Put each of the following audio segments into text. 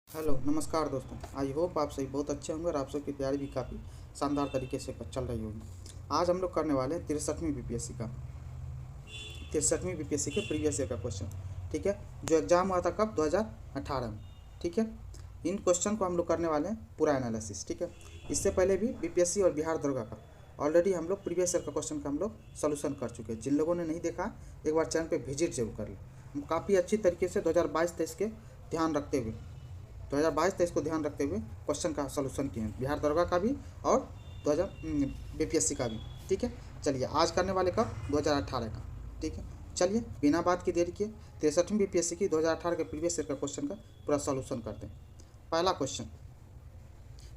Hello नमस्कार दोस्तों। I hope आप सभी बहुत अच्छे होंगे और आप सबकी तैयारी भी काफ़ी शानदार तरीके से चल रही होगी। आज हम लोग करने वाले हैं 63वीं बीपीएससी के प्रीवियस ईयर का क्वेश्चन। ठीक है, जो एग्ज़ाम हुआ था कब, 2018 में। ठीक है, इन क्वेश्चन को हम लोग करने वाले हैं पूरा एनालिसिस। ठीक है, इससे पहले भी बीपीएससी और बिहार दरोगा का ऑलरेडी हम लोग प्रीवियस ईयर का क्वेश्चन का हम लोग सोल्यूशन कर चुके हैं। जिन लोगों ने नहीं देखा, एक बार चैनल पे विजिट जरूर कर लें। हम काफ़ी अच्छी तरीके से 2022-23 के ध्यान रखते हुए 2022-23 को ध्यान रखते हुए क्वेश्चन का सलूशन किए हैं, बिहार दरोगा का भी और 2000 बीपीएससी का भी। ठीक है, चलिए आज करने वाले कब, 2018 का। ठीक है, चलिए बिना बात की देरी किए 63वीं बीपीएससी की 2018 के प्रीवियस ईयर का क्वेश्चन का पूरा सॉल्यूशन करते हैं। पहला क्वेश्चन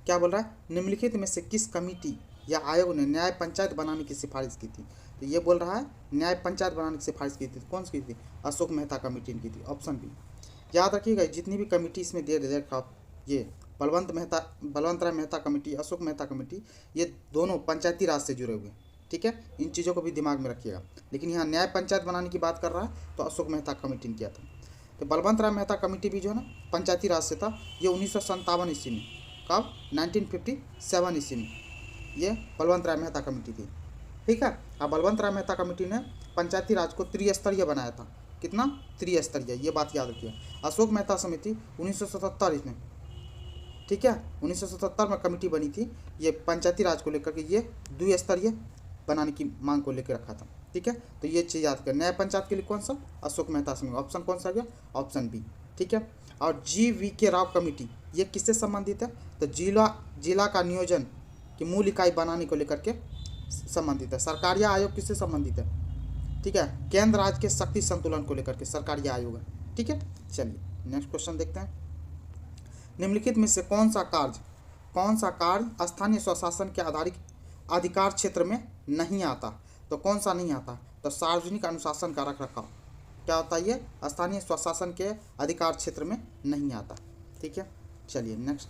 क्या बोल रहा है, निम्नलिखित में से किस कमेटी या आयोग ने न्याय पंचायत बनाने की सिफारिश की थी। तो ये बोल रहा है न्याय पंचायत बनाने की सिफारिश की थी, कौन सी की थी, अशोक मेहता कमेटी ने की थी, ऑप्शन बी। याद रखिएगा जितनी भी कमेटी इसमें दे रखा, ये बलवंत राय मेहता कमेटी, अशोक मेहता कमेटी, ये दोनों पंचायती राज से जुड़े हुए हैं। ठीक है, इन चीज़ों को भी दिमाग में रखिएगा। लेकिन यहाँ न्याय पंचायत बनाने की बात कर रहा है तो अशोक मेहता कमेटी ने किया था। तो बलवंत राय मेहता कमेटी भी जो है ना पंचायती राज से था। ये 1957 ईस्वी में, कब, 1957 ईस्वी में ये बलवंत राय मेहता कमेटी थी। ठीक है, अब बलवंत राय मेहता कमेटी ने पंचायती राज को त्रिस्तरीय बनाया था। कितना, त्रिस्तरीय, ये बात याद रखिए। अशोक मेहता समिति 1977 इसमें, ठीक है, 1977 में कमेटी बनी थी, ये पंचायती राज को लेकर के ये द्विस्तरीय बनाने की मांग को लेकर रखा था। ठीक है, तो ये चीज़ याद करें। न्याय पंचायत के लिए कौन सा, अशोक मेहता समिति, ऑप्शन कौन सा आ गया, ऑप्शन बी। ठीक है, और GV राव कमेटी ये किससे संबंधित है, तो जिला का नियोजन की मूल इकाई बनाने को लेकर के संबंधित है। सरकारिया आयोग किससे संबंधित है, ठीक है, केंद्र राज्य के शक्ति संतुलन को लेकर के सरकारी आयोग है। ठीक है, चलिए नेक्स्ट क्वेश्चन देखते हैं। निम्नलिखित में से कौन सा कार्य स्थानीय स्वशासन के आधारित अधिकार क्षेत्र में नहीं आता। तो कौन सा नहीं आता, तो सार्वजनिक अनुशासन का रखरखाव क्या होता है, ये स्थानीय स्वशासन के अधिकार क्षेत्र में नहीं आता। ठीक है, चलिए नेक्स्ट।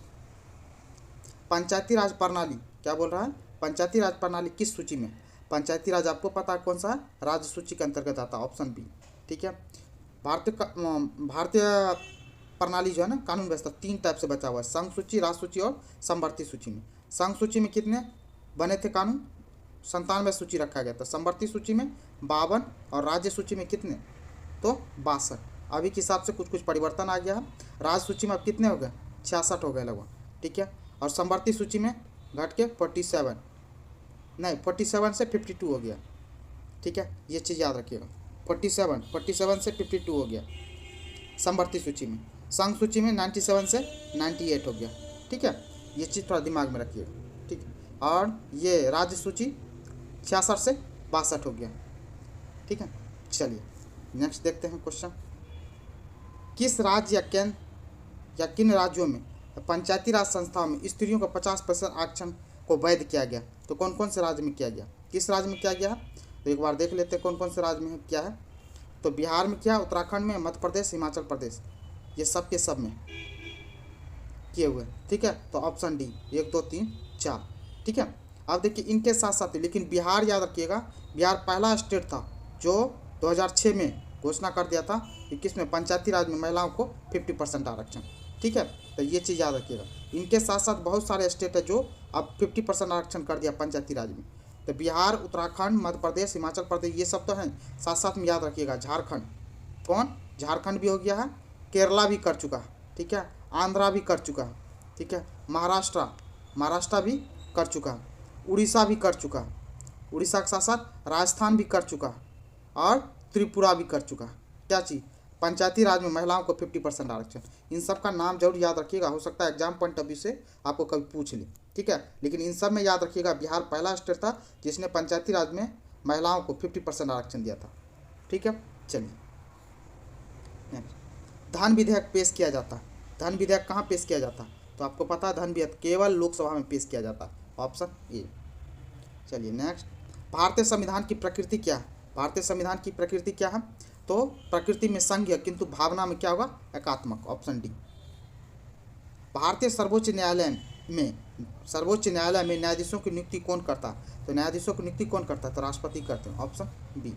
पंचायती राज प्रणाली क्या बोल रहा है, पंचायती राज प्रणाली किस सूची में, पंचायती राज आपको पता है कौन सा है, राज्य सूची के अंतर्गत आता है, ऑप्शन बी। ठीक है, भारतीय प्रणाली जो है ना कानून व्यवस्था 3 टाइप से बचा हुआ है, संघ सूची, राज्य सूची और समवर्ती सूची में। संघ सूची में कितने बने थे कानून, 97 सूची रखा गया था। समवर्ती सूची में 52 और राज्य सूची में कितने, तो 62। अभी के हिसाब से कुछ कुछ परिवर्तन आ गया है। राज्य सूची में अब कितने हो गए, 66 हो गए लगभग। ठीक है, और समवर्ती सूची में घट के 47 से 52 हो गया। ठीक है, ये चीज़ याद रखिएगा, 47 से 52 हो गया समवर्ती सूची में। संघ सूची में 97 से 98 हो गया। ठीक है, ये चीज़ थोड़ा दिमाग में रखिएगा। ठीक है, और ये राज्य सूची 66 से 62 हो गया। ठीक है, चलिए नेक्स्ट देखते हैं क्वेश्चन। किस राज्य या केंद्र या किन राज्यों में पंचायती राज संस्थाओं में स्त्रियों को 50% आरक्षण को वैध किया गया। तो कौन कौन से राज्य में किया गया, किस राज्य में किया गया, तो एक बार देख लेते हैं कौन कौन से राज्य में क्या है। तो बिहार में किया, उत्तराखंड में, मध्य प्रदेश, हिमाचल प्रदेश, ये सब के सब में किए हुए। ठीक है, तो ऑप्शन डी 1 2 3 4। ठीक है, अब देखिए इनके साथ साथ, लेकिन बिहार याद रखिएगा, बिहार पहला स्टेट था जो 2006 में घोषणा कर दिया था कि किसमें, पंचायती राज में महिलाओं को 50% आरक्षण। ठीक है, तो ये चीज़ याद रखिएगा। इनके साथ साथ बहुत सारे स्टेट है जो अब 50% आरक्षण कर दिया पंचायती राज में। तो बिहार, उत्तराखंड, मध्य प्रदेश, हिमाचल प्रदेश, ये सब तो हैं। साथ साथ में याद रखिएगा झारखंड, कौन, झारखंड भी हो गया है, केरला भी कर चुका है। ठीक है, आंध्रा भी कर चुका है। ठीक है, महाराष्ट्र भी कर चुका है, उड़ीसा भी कर चुका है, उड़ीसा के साथ साथ राजस्थान भी कर चुका है, और त्रिपुरा भी कर चुका है। क्या चीज़, पंचायती राज में महिलाओं को 50% आरक्षण। इन सब का नाम जरूर याद रखिएगा, हो सकता है एग्जाम पॉइंट ऑफ व्यू से आपको कभी पूछ ले। ठीक है, लेकिन इन सब में याद रखिएगा बिहार पहला स्टेट था जिसने पंचायती राज में महिलाओं को 50% आरक्षण दिया था। ठीक है, चलिए नेक्स्ट। धन विधेयक पेश किया जाता है, धन विधेयक कहाँ पेश किया जाता है, तो आपको पता है धन विधेयक केवल लोकसभा में पेश किया जाता है, ऑप्शन ए। चलिए नेक्स्ट। भारतीय संविधान की प्रकृति क्या है, भारतीय संविधान की प्रकृति क्या है, तो प्रकृति में संघीय किंतु भावना में क्या होगा, एकात्मक, ऑप्शन डी। भारतीय सर्वोच्च न्यायालय में न्यायाधीशों की नियुक्ति कौन करता है, तो न्यायाधीशों की नियुक्ति कौन करता है, तो राष्ट्रपति करते हैं, ऑप्शन बी।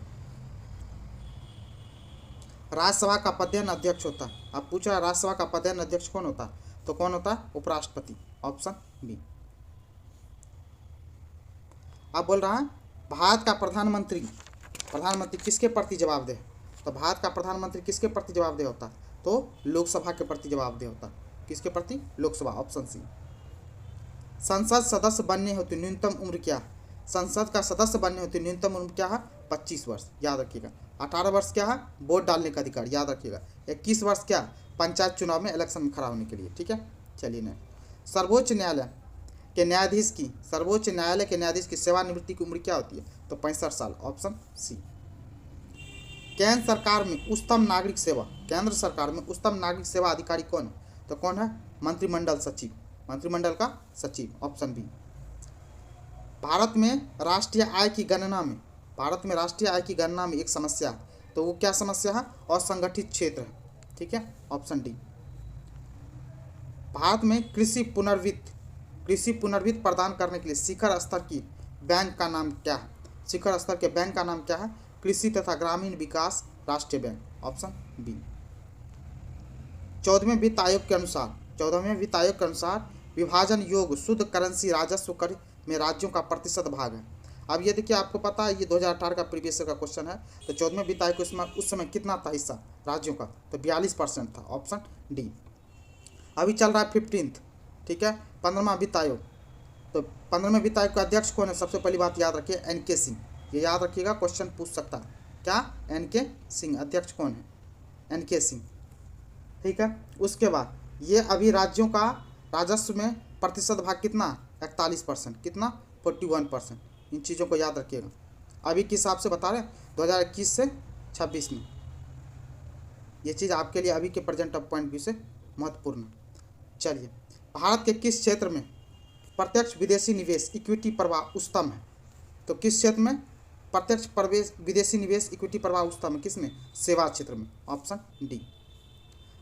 राज्यसभा का पदेन अध्यक्ष होता है, अब पूछ रहा है राज्यसभा का पदेन अध्यक्ष कौन होता है, तो कौन होता है? उपराष्ट्रपति, ऑप्शन बी। अब बोल रहा है भारत का प्रधानमंत्री किसके प्रति जवाबदेह? तो भारत का प्रधानमंत्री किसके प्रति जवाबदेह होता है? तो लोकसभा के प्रति जवाबदेह होता है। किसके प्रति? Lok Sabha, option C. संसद सदस्य बनने हेतु न्यूनतम उम्र क्या है? संसद का सदस्य बनने हेतु न्यूनतम उम्र क्या है? 25 वर्ष, याद रखिएगा। 18 वर्ष क्या है? वोट डालने का अधिकार, याद रखिएगा। 21 वर्ष क्या? पंचायत चुनाव में इलेक्शन में खड़ा होने के लिए, ठीक है। चलिए नहीं, सर्वोच्च न्यायालय के न्यायाधीश की सेवानिवृत्ति की उम्र क्या होती है? तो 65 साल, ऑप्शन सी। केंद्र सरकार में उच्चतम नागरिक सेवा अधिकारी कौन है? तो कौन है? मंत्रिमंडल का सचिव, ऑप्शन बी। भारत में राष्ट्रीय आय की गणना में एक समस्या है, तो वो क्या समस्या है? असंगठित क्षेत्र है, ठीक है, ऑप्शन डी। भारत में कृषि पुनर्वित्त प्रदान करने के लिए शिखर स्तर के बैंक का नाम क्या है? कृषि तथा ग्रामीण विकास राष्ट्रीय बैंक, ऑप्शन बी। 14वें वित्त आयोग के अनुसार विभाजन योग्य शुद्ध करेंसी राजस्व कर में राज्यों का प्रतिशत भाग है। अब ये देखिए, आपको पता है ये 2018 का प्रीवियस ईयर का क्वेश्चन है। तो 14वें वित्त आयोग उस समय कितना था हिस्सा राज्यों का? तो 42% था, ऑप्शन डी। अभी चल रहा है 15th, ठीक है, 15वां वित्त आयोग। तो 15वें वित्त आयोग का अध्यक्ष कौन है? सबसे पहली बात याद रखिए, NK सिंह, ये याद रखिएगा, क्वेश्चन पूछ सकता है। क्या? NK सिंह, अध्यक्ष कौन है? NK सिंह, ठीक है। उसके बाद ये अभी राज्यों का राजस्व में प्रतिशत भाग कितना? 41%, कितना? 41%। इन चीज़ों को याद रखिएगा। अभी किस हिसाब से बता रहे हैं? 2021 से 26 में। ये चीज़ आपके लिए अभी के प्रेजेंट पॉइंट व्यू से महत्वपूर्ण है। चलिए, भारत के किस क्षेत्र में प्रत्यक्ष विदेशी निवेश इक्विटी प्रवाह उच्चतम है? तो किस क्षेत्र में प्रत्यक्ष विदेशी निवेश इक्विटी प्रवाह उच्चतम है? किसमें? सेवा क्षेत्र में, ऑप्शन डी।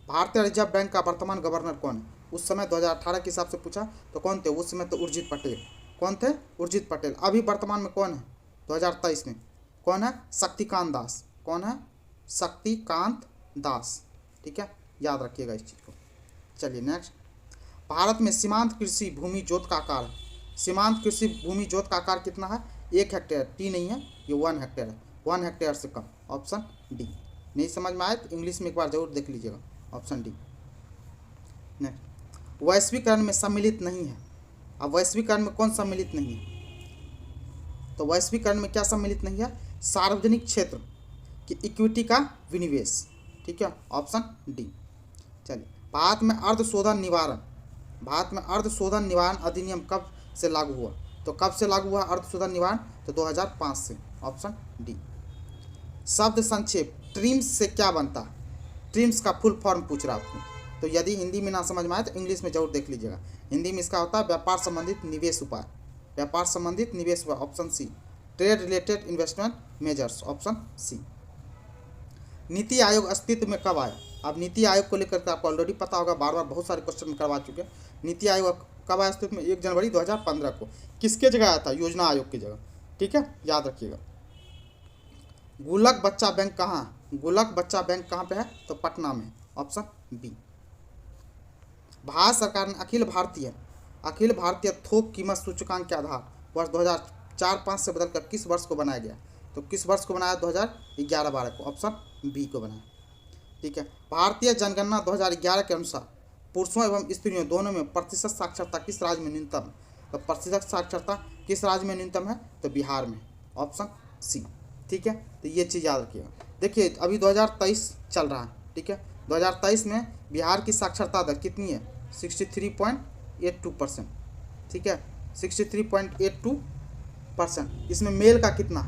भारतीय रिजर्व बैंक का वर्तमान गवर्नर कौन है? उस समय 2018 के हिसाब से पूछा तो कौन थे? उस समय तो उर्जित पटेल। कौन थे? उर्जित पटेल। अभी वर्तमान में कौन है? 2023 में कौन है? शक्तिकांत दास। कौन है? शक्तिकांत दास, ठीक है, याद रखिएगा इस चीज़ को। चलिए नेक्स्ट, भारत में सीमांत कृषि भूमि जोत का आकार कितना है? 1 हेक्टेयर, टी नहीं है, ये 1 हेक्टेयर है, 1 हेक्टेयर से कम, ऑप्शन डी। नहीं समझ में आए तो इंग्लिश में एक बार जरूर देख लीजिएगा, ऑप्शन डी। नेक्स्ट, वैश्वीकरण में सम्मिलित नहीं है। अब वैश्वीकरण में कौन सम्मिलित नहीं है? तो वैश्वीकरण में क्या सम्मिलित नहीं है? सार्वजनिक क्षेत्र की इक्विटी का विनिवेश, ठीक है, ऑप्शन डी। चलिए, भारत में अर्धशोधन निवारण अधिनियम कब से लागू हुआ? तो कब से लागू हुआ अर्धशोधन निवारण? तो 2005 से, ऑप्शन डी। शब्द संक्षेप ट्रिम्स से क्या बनता है? ट्रिम्स का फुल फॉर्म पूछ रहा आपको, तो यदि हिंदी में ना समझ में आए तो इंग्लिश में जरूर देख लीजिएगा। हिंदी में इसका होता है व्यापार संबंधित निवेश उपाय, option C. Trade related investment measures, option C. NITI Aayog अस्तित्व में कब आया? अब नीति आयोग को लेकर के आपको ऑलरेडी पता होगा, बार बार बहुत सारे क्वेश्चन में करवा चुके हैं। नीति आयोग कब आया अस्तित्व में? 1 जनवरी 2015 को। किसके जगह आया था? योजना आयोग की जगह, ठीक है, याद रखिएगा। गुल्लक बच्चा बैंक कहाँ पे है? तो पटना में, ऑप्शन बी। भारत सरकार ने अखिल भारतीय थोक कीमत सूचकांक के आधार वर्ष 2004-5 से बदलकर किस वर्ष को बनाया गया? तो किस वर्ष को बनाया? 2011-12 को, ऑप्शन बी को बनाया, ठीक है। भारतीय जनगणना 2011 के अनुसार पुरुषों एवं स्त्रियों दोनों में प्रतिशत साक्षरता किस राज्य में न्यूनतम है? तो प्रतिशत साक्षरता किस राज्य में न्यूनतम है? तो बिहार में, ऑप्शन सी, ठीक है। तो ये चीज़ याद रखिएगा। देखिए, अभी 2023 चल रहा है, ठीक है। 2023 में बिहार की साक्षरता दर कितनी है? 63.82%, ठीक है, 63.82%। इसमें मेल का कितना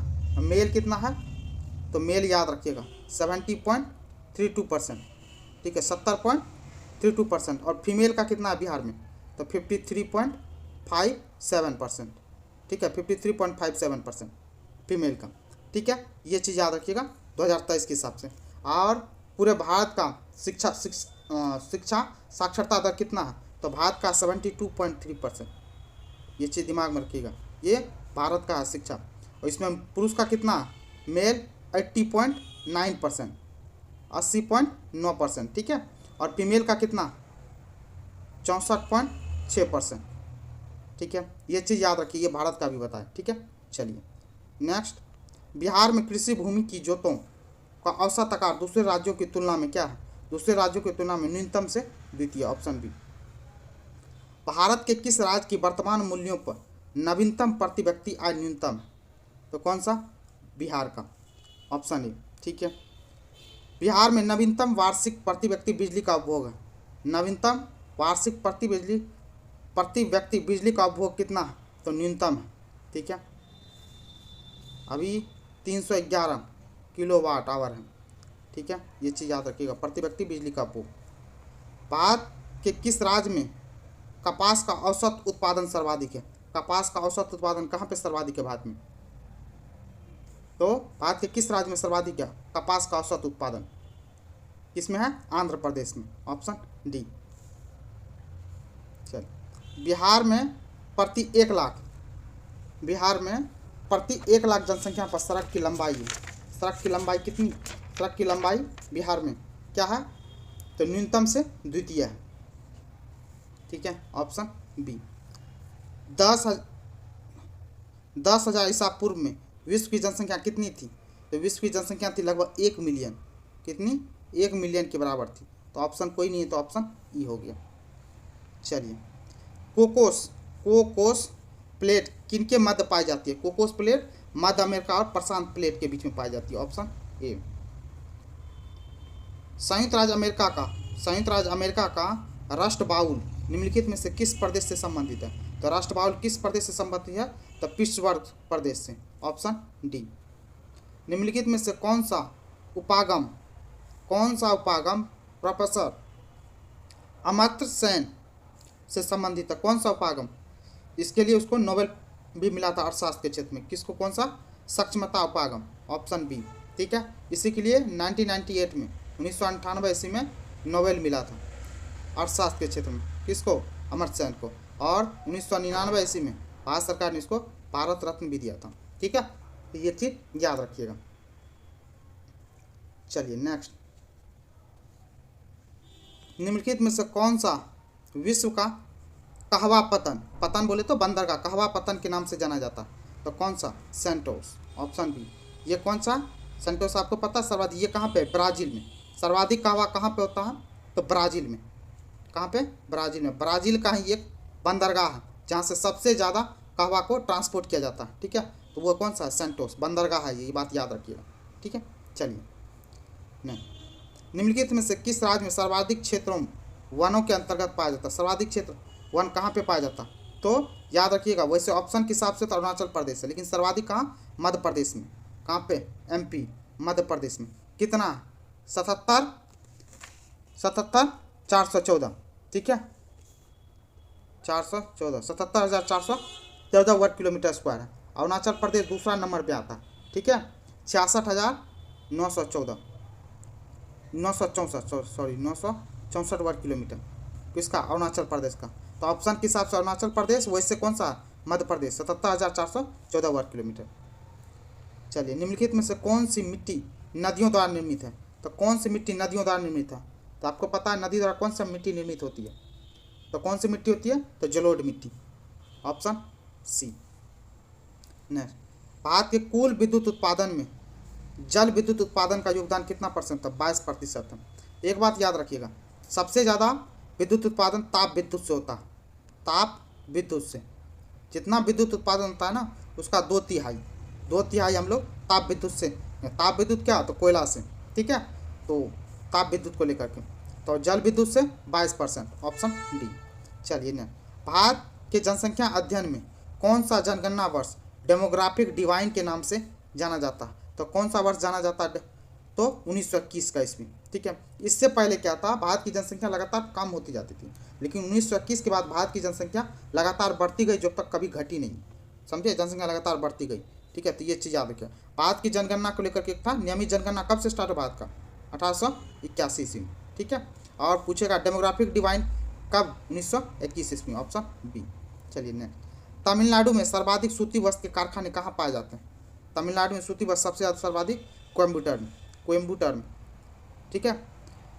है? तो मेल याद रखिएगा 70.32%, ठीक है, 70.32%। और फीमेल का कितना है बिहार में? तो 53.57%, ठीक है, 53.57% फीमेल का, ठीक है। ये चीज़ याद रखिएगा 2023 के हिसाब से। और पूरे भारत का शिक्षा साक्षरता दर कितना है? तो भारत का 72.3%। ये चीज़ दिमाग में रखिएगा, ये भारत का है शिक्षा। और इसमें पुरुष का कितना? मेल 80.9%, 80.9%, ठीक है। और फीमेल का कितना? 64.6%। ठीक है, ये चीज़ याद रखिए, ये भारत का भी बताए। ठीक है, चलिए नेक्स्ट। बिहार में कृषि भूमि की जोतों का औसत आकार दूसरे राज्यों की तुलना में क्या है? दूसरे राज्यों की तुलना में न्यूनतम से द्वितीय, ऑप्शन बी। भारत के किस राज्य की वर्तमान मूल्यों पर नवीनतम प्रति व्यक्ति आय न्यूनतम है? तो कौन सा? बिहार का, ऑप्शन ए। ठीक है, बिहार में नवीनतम वार्षिक प्रति व्यक्ति बिजली का उपभोग है। नवीनतम वार्षिक प्रति व्यक्ति बिजली का उपभोग कितना है? तो न्यूनतम है। ठीक है, अभी 311 किलोवाट आवर है। ठीक है, ये चीज़ याद रखिएगा, प्रति व्यक्ति बिजली का उपभोग। भारत के किस राज्य में कपास का औसत उत्पादन सर्वाधिक है? कपास का औसत उत्पादन कहाँ पे सर्वाधिक है भारत में? तो भारत के किस राज्य में सर्वाधिक है कपास का औसत उत्पादन? किसमें है? आंध्र प्रदेश में, ऑप्शन डी। चल, बिहार में प्रति 1 लाख जनसंख्या पर सड़क की लंबाई है। सड़क की लंबाई कितनी? सड़क की लंबाई बिहार में क्या है? तो न्यूनतम से द्वितीय है। ठीक है, ऑप्शन बी। 10,000 ईसा पूर्व में विश्व की जनसंख्या कितनी थी? तो विश्व की जनसंख्या थी लगभग 1 मिलियन। कितनी? 1 मिलियन के बराबर थी। तो ऑप्शन कोई नहीं है, तो ऑप्शन ई हो गया। चलिए, कोकोस प्लेट किनके मध्य पाई जाती है? कोकोस प्लेट मध्य अमेरिका और प्रशांत प्लेट के बीच में पाई जाती है, ऑप्शन ए। संयुक्त राज्य अमेरिका का राष्ट्र बाउल निम्नलिखित में से किस प्रदेश से संबंधित है? तो राष्ट्र बाउल किस प्रदेश से संबंधित है? तो पिट्सबर्ग प्रदेश से, ऑप्शन डी। निम्नलिखित में से कौन सा उपागम प्रोफेसर अमर्त्य सेन से संबंधित है? कौन सा उपागम? इसके लिए उसको नोबेल भी मिला था अर्थशास्त्र के क्षेत्र में। किसको? कौन सा? सक्षमता उपागम, ऑप्शन बी। ठीक है, इसी के लिए 1998 में 1998 ईस्वी में नोबेल मिला था अर्थशास्त्र के क्षेत्र में। किसको? अमर्त्य सेन को। और 1999 ईस्वी में भारत सरकार ने इसको भारत रत्न भी दिया था। ठीक है, तो ये चीज़ याद रखिएगा। चलिए नेक्स्ट। निम्नलिखित में से कौन सा विश्व का कहवा पतन बोले तो बंदरगाह कहवा पतन के नाम से जाना जाता है? तो कौन सा? Santos, option B. ये कौन सा? सेंटोस आपको पता है सर्वाधिक ये कहाँ पे? ब्राज़ील में। सर्वाधिक कहवा कहाँ पे होता है? तो ब्राज़ील में। कहाँ पे? ब्राज़ील में। ब्राज़ील का ही एक बंदरगाह है जहाँ से सबसे ज़्यादा कहवा को ट्रांसपोर्ट किया जाता है। ठीक है, तो वो कौन सा है? सेंटोस बंदरगाह है, ये बात याद रखिएगा। ठीक है, चलिए नहीं। निम्नलिखित में से किस राज्य में सर्वाधिक क्षेत्रों वनों के अंतर्गत पाया जाता है? सर्वाधिक क्षेत्र वन कहाँ पे पाया जाता? तो याद रखिएगा, वैसे ऑप्शन के हिसाब से तो अरुणाचल प्रदेश है, लेकिन सर्वाधिक कहाँ? मध्य प्रदेश में। कहाँ पे? एमपी, मध्य प्रदेश में। कितना? 41414। ठीक है, 414 77,414 वर्ग किलोमीटर स्क्वायर है। अरुणाचल प्रदेश दूसरा नंबर पे आता है। ठीक है, 964 वर्ग किलोमीटर किसका? अरुणाचल प्रदेश का। तो ऑप्शन के हिसाब से अरुणाचल प्रदेश, वैसे कौन सा? मध्य प्रदेश 77,414 वर्ग किलोमीटर। चलिए, निम्नलिखित में से कौन सी मिट्टी नदियों द्वारा निर्मित है? तो कौन सी मिट्टी नदियों द्वारा निर्मित है? तो आपको पता है नदी द्वारा कौन सा मिट्टी निर्मित होती है? तो कौन सी मिट्टी होती है? तो जलोढ़ मिट्टी, ऑप्शन सी। नेक्स्ट, भारत के कुल विद्युत उत्पादन में जल विद्युत उत्पादन का योगदान कितना परसेंट था? 22% है। एक बात याद रखिएगा, सबसे ज़्यादा विद्युत उत्पादन ताप विद्युत से होता है। ताप विद्युत से जितना विद्युत उत्पादन होता है ना, उसका 2/3 हम लोग ताप विद्युत से। ताप विद्युत क्या? तो कोयला से। ठीक है, तो ताप विद्युत को लेकर के। तो जल विद्युत से 22%, ऑप्शन डी। चलिए ना, भारत के जनसंख्या अध्ययन में कौन सा जनगणना वर्ष डेमोग्राफिक डिवाइन के नाम से जाना जाता है? तो कौन सा वर्ष जाना जाता है? तो 1921 का ईस्वी। ठीक है, इससे पहले क्या था? भारत की जनसंख्या लगातार कम होती जाती थी, लेकिन 1921 के बाद भारत की जनसंख्या लगातार बढ़ती गई, जब तक कभी घटी नहीं। समझे? जनसंख्या लगातार बढ़ती गई। ठीक है, तो ये चीज़ याद रखिए। भारत की जनगणना को लेकर के था, नियमित जनगणना कब से स्टार्ट हो भारत का? 1881 ईस्वी में। ठीक है, और पूछेगा डेमोग्राफिक डिवाइन कब? 1921 ईस्वी, ऑप्शन बी। चलिए नेक्स्ट, तमिलनाडु में सर्वाधिक सूती वस्त्र के कारखाने कहाँ पाए जाते हैं? तमिलनाडु में सूती वस्त्र सबसे ज़्यादा सर्वाधिक कोयम्बटूर में। ठीक है,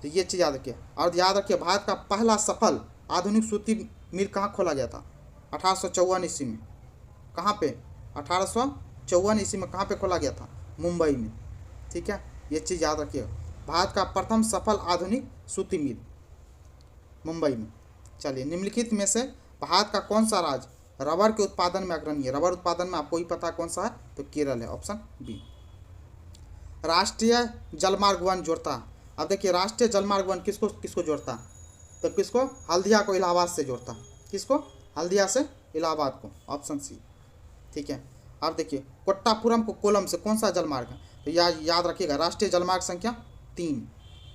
तो ये चीज़ याद रखिए। और याद रखिए, भारत का पहला सफल आधुनिक सूती मिल कहाँ खोला गया था? 1854 ईस्वी में। कहाँ पे? 1854 ईस्वी में कहाँ पे खोला गया था? मुंबई में। ठीक है, ये चीज़ याद रखिएगा। भारत का प्रथम सफल आधुनिक सूती मिल मुंबई में। चलिए, निम्नलिखित में से भारत का कौन सा राज्य रबर के उत्पादन में अग्रणी है? रबर उत्पादन में आपको ही पता है कौन सा है, तो केरल है, ऑप्शन बी। राष्ट्रीय जलमार्ग वन जोड़ता है। अब देखिए, राष्ट्रीय जलमार्ग वन किसको किसको जोड़ता है? तो किसको? हल्दिया को इलाहाबाद से जोड़ता है। किसको? हल्दिया से इलाहाबाद को, ऑप्शन सी। ठीक है, अब देखिए, कोट्टापुरम को कोलम से कौन सा जलमार्ग है? तो याद रखिएगा, राष्ट्रीय जलमार्ग संख्या 3।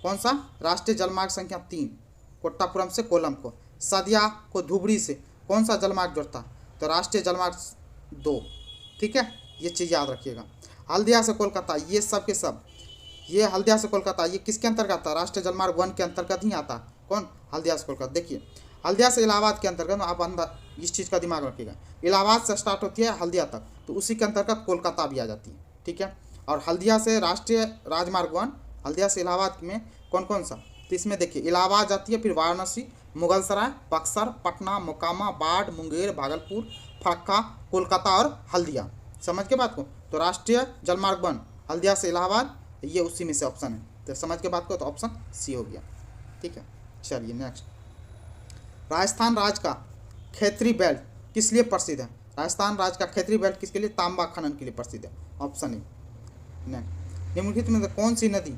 कौन सा? राष्ट्रीय जलमार्ग संख्या 3, कोट्टापुरम से कोलम को। सदिया को धुबरी से कौन सा जलमार्ग जोड़ता है? तो राष्ट्रीय जलमार्ग 2। ठीक है, ये चीज़ याद रखिएगा। हल्दिया से कोलकाता, ये सब के सब, ये हल्दिया से कोलकाता, ये किसके अंतर्गत आता है? राष्ट्रीय जलमार्ग 1 के अंतर्गत ही आता है। कौन? हल्दिया से कोलकाता। देखिए, हल्दिया से इलाहाबाद के अंतर्गत, आप अंदर इस चीज़ का दिमाग रखिएगा, इलाहाबाद से स्टार्ट होती है हल्दिया तक, तो उसी के अंतर्गत कोलकाता भी आ जाती है। ठीक है, और हल्दिया से राष्ट्रीय राजमार्ग 1, हल्दिया से इलाहाबाद में कौन कौन सा? तो इसमें देखिए, इलाहाबाद जाती है, फिर वाराणसी, मुगलसराय, बक्सर, पटना, मोकामा, बाढ़, मुंगेर, भागलपुर, फरक्का, कोलकाता और हल्दिया। समझ के बात को? तो राष्ट्रीय जलमार्ग 1 हल्दिया से इलाहाबाद, ये उसी में से ऑप्शन है। तो समझ के बात को, तो ऑप्शन सी हो गया। ठीक है, चलिए नेक्स्ट। राजस्थान राज्य का खैतरी बेल्ट किस लिए प्रसिद्ध है? राजस्थान राज्य का खैतरी बेल्ट किसके लिए? तांबा खनन के लिए प्रसिद्ध है, ऑप्शन ए। नेक्स्ट, निम्नलिखित में कौन सी नदी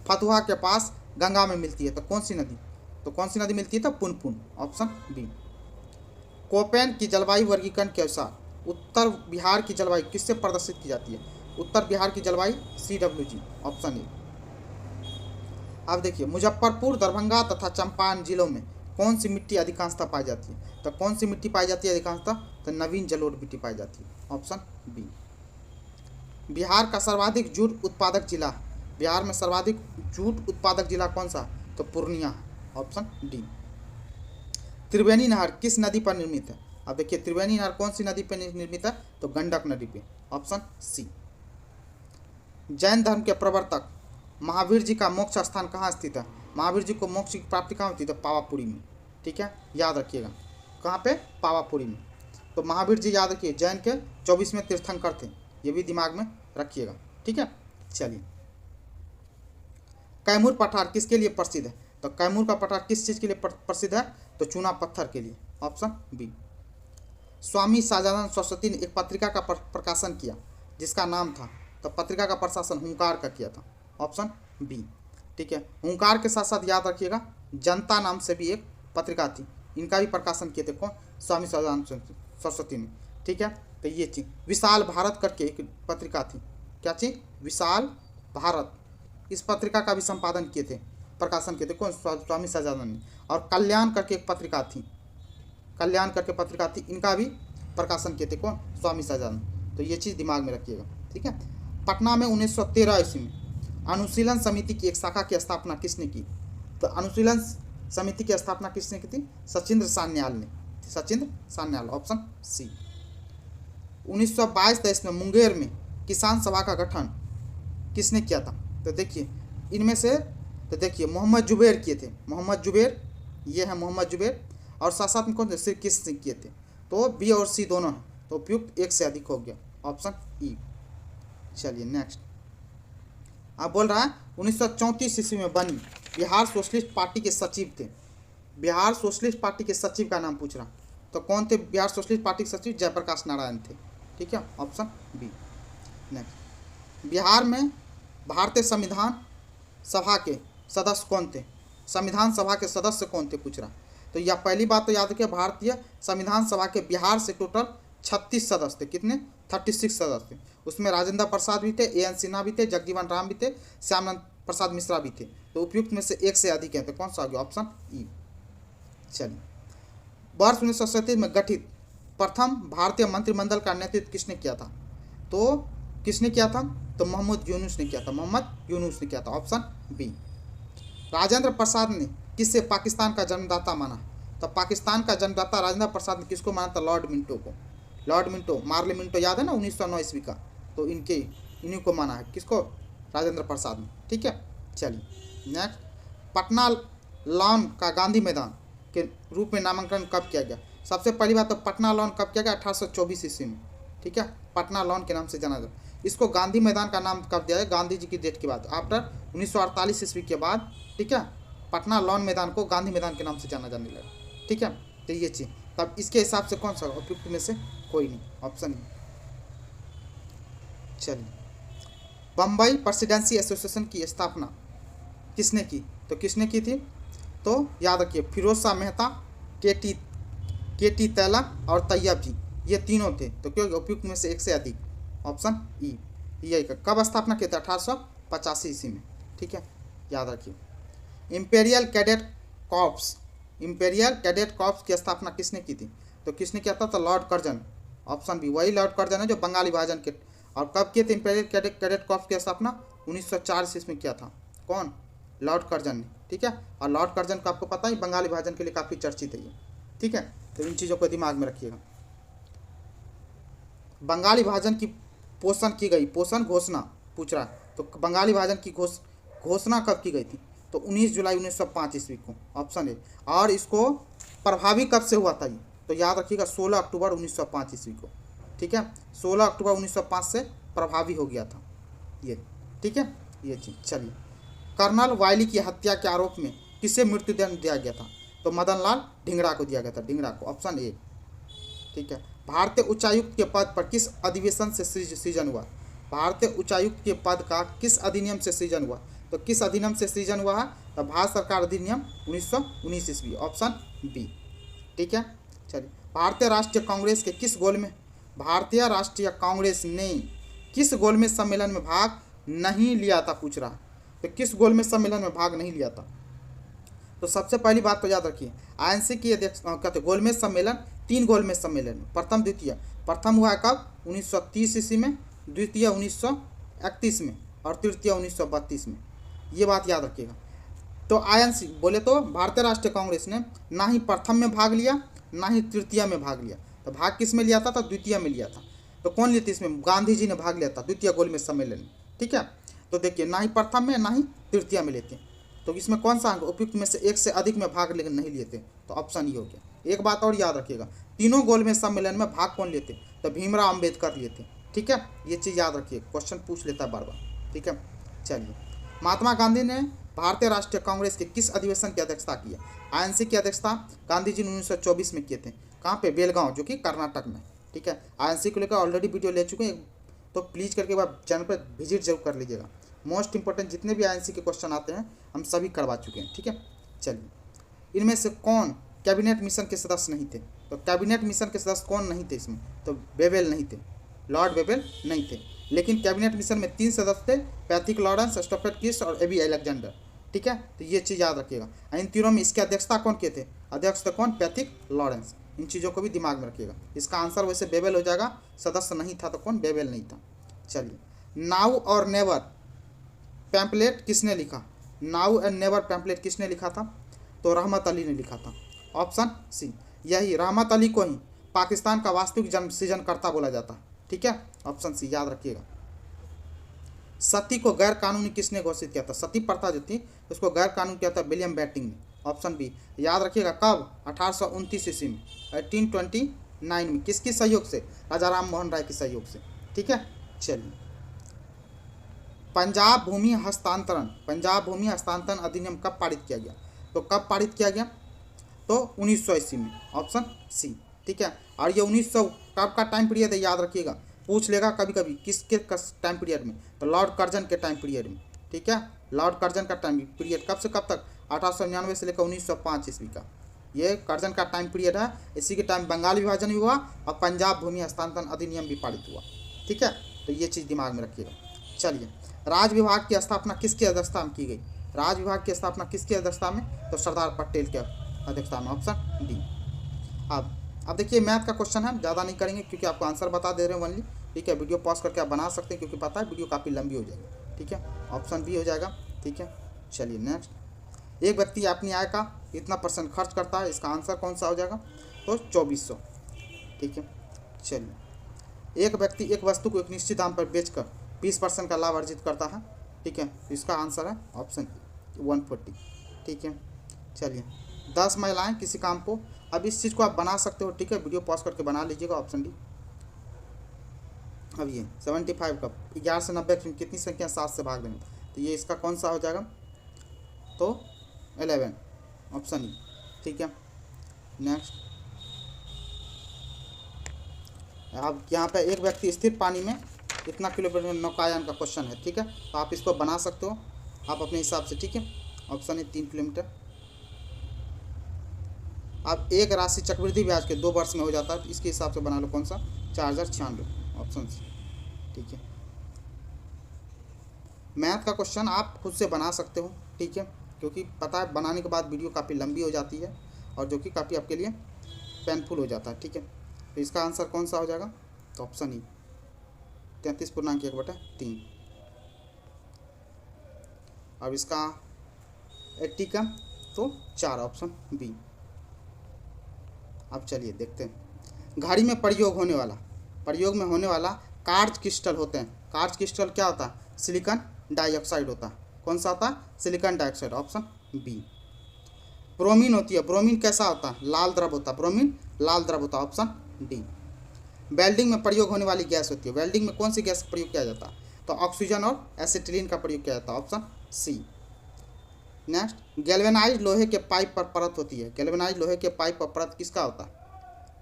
फतुहा के पास गंगा में मिलती है? तो कौन सी नदी? तो कौन सी नदी मिलती है? तो पुनपुन, ऑप्शन बी। कोपेन की जलवायु वर्गीकरण के अनुसार उत्तर बिहार की जलवायु किससे प्रदर्शित की जाती है? उत्तर बिहार की जलवायु CWG, ऑप्शन ए। अब देखिए, मुजफ्फरपुर, दरभंगा तथा चंपारण जिलों में कौन सी मिट्टी अधिकांशतः पाई जाती है? तो कौन सी मिट्टी पाई जाती है अधिकांशतः? तो नवीन जलोढ़ मिट्टी पाई जाती है, ऑप्शन बी। बिहार का सर्वाधिक जूट उत्पादक जिला, बिहार में सर्वाधिक जूट उत्पादक जिला कौन सा? तो पूर्णिया है, ऑप्शन डी। त्रिवेणी नहर किस नदी पर निर्मित है? अब देखिए, त्रिवेणी नहर कौन सी नदी पर निर्मित है? तो गंडक नदी पे, ऑप्शन सी। जैन धर्म के प्रवर्तक महावीर जी का मोक्ष स्थान कहाँ स्थित है? महावीर जी को मोक्ष की प्राप्ति कहाँ होती है? तो पावापुरी में। ठीक है, याद रखिएगा, कहाँ पे? पावापुरी में। तो महावीर जी याद रखिए, जैन के 24वें तीर्थंकर थे, ये भी दिमाग में रखिएगा। ठीक है, चलिए। कैमूर पठार किसके लिए प्रसिद्ध है? तो कैमूर का पठार किस चीज़ के लिए प्रसिद्ध है? तो चूना पत्थर के लिए, ऑप्शन बी। स्वामी सहजानंद सरस्वती ने एक पत्रिका का प्रकाशन किया जिसका नाम था, तो पत्रिका का प्रकाशन हुंकार का किया था, ऑप्शन बी। ठीक है, हुंकार के साथ साथ याद रखिएगा, जनता नाम से भी एक पत्रिका थी, इनका भी प्रकाशन किए थे कौन? स्वामी सहजानंद सरस्वती ने। ठीक है, तो ये चीज़ विशाल भारत करके एक पत्रिका थी, क्या चीज़? विशाल भारत, इस पत्रिका का भी संपादन किए थे, प्रकाशन किए थे कौन? स्वामी सहजानंद ने। और कल्याण करके एक पत्रिका थी, कल्याण करके पत्रिका थी, इनका भी प्रकाशन किए थे कौन? स्वामी सहजानंद। तो ये चीज़ दिमाग में रखिएगा। ठीक है, पटना में 1913 ईस्वी में अनुशीलन समिति की एक शाखा की स्थापना किसने की? तो अनुशीलन समिति की स्थापना किसने की थी? सचिंद्र सान्याल ने, सचिंद्र सान्याल, ऑप्शन सी। 1922-23 में मुंगेर में किसान सभा का गठन किसने किया था? तो देखिए, इनमें से तो देखिए, मोहम्मद जुबैर किए थे, मोहम्मद जुबैर, ये है मोहम्मद जुबैर। और साथ साथ में कौन थे? सिर्फ किसने किए थे? तो बी और सी दोनों हैं, तो उपयुक्त एक से अधिक हो गया, ऑप्शन ई। चलिए नेक्स्ट, आप बोल रहा है 1934 ईस्वी में बनी बिहार सोशलिस्ट पार्टी के सचिव थे, बिहार सोशलिस्ट पार्टी के सचिव का नाम पूछ रहा, तो कौन थे बिहार सोशलिस्ट पार्टी के सचिव? जयप्रकाश नारायण थे। ठीक है, ऑप्शन बी। नेक्स्ट, बिहार में भारतीय संविधान सभा के सदस्य कौन थे? संविधान सभा के सदस्य कौन थे पूछ रहा। तो यह पहली बात तो याद रखिए, भारतीय संविधान सभा के बिहार से टोटल 36 सदस्य थे। कितने? 36 सदस्य थे। उसमें राजेंद्र प्रसाद भी थे, A.N. सिन्हा भी थे, जगजीवन राम भी थे, श्यामनंद प्रसाद मिश्रा भी थे। तो उपयुक्त में से एक से अधिक है, तो कौन सा हो गया? Option E. चलिए, वर्ष 1937 में गठित प्रथम भारतीय मंत्रिमंडल का नेतृत्व किसने किया था? तो किसने किया था? तो मोहम्मद यूनुस ने किया था, मोहम्मद यूनुस ने किया था, ऑप्शन बी। राजेंद्र प्रसाद ने किससे पाकिस्तान का जन्मदाता माना? तो पाकिस्तान का जन्मदाता राजेंद्र प्रसाद ने किसको माना था? लॉर्ड मिंटो को। लॉर्ड मिंटो, मार्ले मिंटो याद है ना, 1909 ईस्वी का, तो इन्हीं को माना है, किसको? राजेंद्र प्रसाद ने। ठीक है, चलिए नेक्स्ट, पटना लॉन का गांधी मैदान के रूप में नामांकन कब किया गया? सबसे पहली बात तो पटना लॉन कब किया गया? 1824 ईस्वी में, ठीक है, पटना लॉन के नाम से जाना जाता। इसको गांधी मैदान का नाम कब दिया है? गांधी जी की डेथ के बाद, आफ्टर 1948 ईस्वी के बाद, ठीक है, पटना लॉन मैदान को गांधी मैदान के नाम से जाना जाने लगा, ठीक है। तो ये चीज़, तब इसके हिसाब से कौन सा उपयुक्त में से कोई नहीं, ऑप्शन नहीं। चलिए, बम्बई प्रेसिडेंसी एसोसिएशन की स्थापना किसने की? तो किसने की थी? तो याद रखिए, फिरोज शाह मेहता, के टी तैलक और तैयब जी, ये तीनों थे। तो क्यों उपयुक्त में से एक से अधिक, ऑप्शन ई। यही का कब स्थापना किया था? 1885 ईस्वी में, ठीक है, याद रखिए। इंपेरियल कैडेट कॉर्प्स की स्थापना किसने की थी? तो किसने किया था? तो लॉर्ड कर्जन, ऑप्शन बी, वही लॉर्ड कर्जन है जो बंगाल विभाजन के। और कब किए थे इंपेरियल कैडेट कॉर्प्स की स्थापना? 1904 ईस्वी में किया था। कौन? लॉर्ड कर्जन ने, ठीक है। और लॉर्ड कर्जन का आपको पता ही बंगाल विभाजन के लिए काफ़ी चर्चित है ये, ठीक है। तो इन चीज़ों को दिमाग में रखिएगा। बंगाल विभाजन की पोषण घोषणा पूछ रहा है, तो बंगाल विभाजन की घोषणा कब की गई थी? तो 19 जुलाई 1905 ईस्वी को, ऑप्शन है। और इसको प्रभावी कब से हुआ था ये? तो याद रखिएगा 16 अक्टूबर 1905 ईस्वी को, ठीक है, 16 अक्टूबर 1905 से प्रभावी हो गया था ये, ठीक है, ये चीज़। चलिए, कर्नल वायली की हत्या के आरोप में किसे मृत्युदंड दिया गया था? तो मदन लाल ढींगरा को दिया गया था, ढींगरा को, ऑप्शन ए, ठीक है। भारतीय उच्चायुक्त के पद पर किस अधिवेशन से सृजन हुआ? भारतीय उच्चायुक्त के पद का किस अधिनियम से सृजन हुआ? तो किस अधिनियम से सृजन हुआ है? तो भारत सरकार अधिनियम 1919 ईस्वी, ऑप्शन बी, ठीक है। चलिए, भारतीय राष्ट्रीय कांग्रेस ने किस गोलमेज सम्मेलन में भाग नहीं लिया था, पूछ रहा। तो किस गोलमेज सम्मेलन में भाग नहीं लिया था? तो सबसे पहली बात तो याद रखिए, आईएनसी की अध्यक्ष कहते गोलमेज सम्मेलन 3 गोलमेज सम्मेलन, प्रथम द्वितीय। प्रथम हुआ कब? 1930 ईस्वी में, द्वितीय 1931 में, और तृतीय 1932 में। ये बात याद रखिएगा। तो आईएनसी बोले तो भारतीय राष्ट्रीय कांग्रेस ने ना ही प्रथम में भाग लिया, ना ही तृतीय में भाग लिया। तो भाग किस में लिया था? तो द्वितीय में लिया था। तो कौन लिया था इसमें? गांधी जी ने भाग लिया था द्वितीय गोलमेज सम्मेलन में, ठीक है। तो देखिए, ना ही प्रथम में ना ही तृतीय में लेते। तो इसमें कौन सा उपयुक्त में से एक से अधिक में भाग लेकिन नहीं लेते? तो ऑप्शन ही हो गया। एक बात और याद रखिएगा, तीनों गोलमेज सम्मेलन में भाग कौन लेते? तो भीमराव अम्बेडकर लिए थे, ठीक है। ये चीज़ याद रखिए, क्वेश्चन पूछ लेता है बार बार, ठीक है। चलिए, महात्मा गांधी ने भारतीय राष्ट्रीय कांग्रेस के किस अधिवेशन की अध्यक्षता की है? आईएनसी की अध्यक्षता गांधी जी ने 1924 में किए थे। कहाँ पे? बेलगांव, जो कि कर्नाटक में, ठीक है। आईएनसी को लेकर ऑलरेडी वीडियो ले चुके हैं, तो प्लीज़ करके आप चैनल पर विजिट जरूर कर लीजिएगा। मोस्ट इंपॉर्टेंट जितने भी आईएनसी के क्वेश्चन आते हैं हम सभी करवा चुके हैं, ठीक है। चलिए, इनमें से कौन कैबिनेट मिशन के सदस्य नहीं थे? तो कैबिनेट मिशन के सदस्य कौन नहीं थे इसमें? तो बेवेल नहीं थे, लॉर्ड बेवेल नहीं थे। लेकिन कैबिनेट मिशन में 3 सदस्य थे, पैथिक लॉरेंस, स्टफर्ड क्रिस्ट और एबी अलेक्जेंडर, ठीक है। तो ये चीज़ याद रखिएगा। इन तीनों में इसकी अध्यक्षता कौन किए थे? अध्यक्ष थे कौन? Pethick Lawrence. इन चीज़ों को भी दिमाग में रखिएगा। इसका आंसर वैसे बेवेल हो जाएगा, सदस्य नहीं था तो कौन? बेवेल नहीं था। चलिए, नाउ और नेवर पैम्पलेट किसने लिखा? नाउ एंड नेवर पैम्पलेट किसने लिखा था? तो रहमत अली ने लिखा था, ऑप्शन सी। यही रहमत अली को ही पाकिस्तान का वास्तविक जन्म सृजनकर्ता बोला जाता है, ठीक है, ऑप्शन सी, याद रखिएगा। सती को गैर कानूनी किसने घोषित किया था? सती प्रथा जो थी उसको गैर कानूनी किया था विलियम बेंटिंक ने, ऑप्शन बी, याद रखिएगा। कब? 1829 ईस्वी में, 1829 में। किसके सहयोग से? राजा राम मोहन राय के सहयोग से, ठीक है। चलिए, पंजाब भूमि हस्तांतरण अधिनियम कब पारित किया गया? तो कब पारित किया गया? तो 1900 ईस्वी में, ऑप्शन सी, ठीक है। और ये 1900 कब का टाइम पीरियड है? याद रखिएगा, पूछ लेगा कभी कभी किसके टाइम पीरियड में? तो लॉर्ड कर्जन के टाइम पीरियड में, ठीक है। लॉर्ड कर्जन का टाइम पीरियड कब से कब तक? 1899 से लेकर 1905 ईस्वी का ये कर्जन का टाइम पीरियड है। इसी के टाइम बंगाल विभाजन भी हुआ और पंजाब भूमि हस्तांतरण अधिनियम भी पारित हुआ, ठीक है। तो ये चीज़ दिमाग में रखिएगा। चलिए, राज विभाग की स्थापना किसकी अध्यक्षता में की गई? राज विभाग की स्थापना किसकी अध्यक्षता में? तो सरदार पटेल के अध्यक्षता में, ऑप्शन डी। अब देखिए, मैथ का क्वेश्चन है, ज़्यादा नहीं करेंगे क्योंकि आपको आंसर बता दे रहे हैं ओनली, ठीक है। वीडियो पॉज करके आप बना सकते हैं क्योंकि पता है वीडियो काफ़ी लंबी हो जाएगी, ठीक है। ऑप्शन बी हो जाएगा, ठीक है। चलिए, नेक्स्ट। एक व्यक्ति अपनी आय का इतना % खर्च करता है, इसका आंसर कौन सा हो जाएगा? तो 2400, ठीक है। चलिए, एक व्यक्ति एक वस्तु को एक निश्चित दाम पर बेचकर 20% का लाभ अर्जित करता है, ठीक है। इसका आंसर है ऑप्शन 140, ठीक है। चलिए, 10 महिलाएं किसी काम को, अब इस चीज़ को आप बना सकते हो, ठीक है, वीडियो पॉज करके बना लीजिएगा, ऑप्शन डी। अब ये 75 का 11 से 90 कितनी संख्या 7 से भाग देंगे, तो ये इसका कौन सा हो जाएगा, तो 11, ऑप्शन ई, ठीक है। नेक्स्ट, अब यहाँ पे एक व्यक्ति स्थिर पानी में इतना किलोमीटर नौकायान का क्वेश्चन है, ठीक है, तो आप इसको बना सकते हो आप अपने हिसाब से, ठीक है। Option A 3 kilometre. अब एक राशि चक्रवृद्धि ब्याज के 2 वर्ष में हो जाता है, तो इसके हिसाब से बना लो कौन सा, 4096, ऑप्शन सी, ठीक है। मैथ का क्वेश्चन आप खुद से बना सकते हो, ठीक है, क्योंकि पता है बनाने के बाद वीडियो काफ़ी लंबी हो जाती है और जो कि काफ़ी आपके लिए पेनफुल हो जाता है, ठीक है। तो इसका आंसर कौन सा हो जाएगा, तो ऑप्शन ई 33.1/3। अब इसका 80 का तो 4, ऑप्शन बी। अब चलिए देखते हैं, घड़ी में प्रयोग में होने वाला कार्ज क्रिस्टल होते हैं। कार्ज क्रिस्टल क्या होता है, सिलिकॉन डाइऑक्साइड होता है, कौन सा होता है, silicon dioxide, option B. Bromine होती है, ब्रोमीन कैसा होता है, लाल द्रव होता है, ब्रोमीन लाल द्रव होता है, ऑप्शन डी। वेल्डिंग में प्रयोग होने वाली गैस होती है, वेल्डिंग में कौन सी गैस का प्रयोग किया जाता है, तो ऑक्सीजन और एसिटिलीन का प्रयोग किया जाता है, ऑप्शन सी। नेक्स्ट, गैल्वेनाइज लोहे के पाइप पर परत होती है, गैल्वेनाइज लोहे के पाइप पर परत किसका होता है,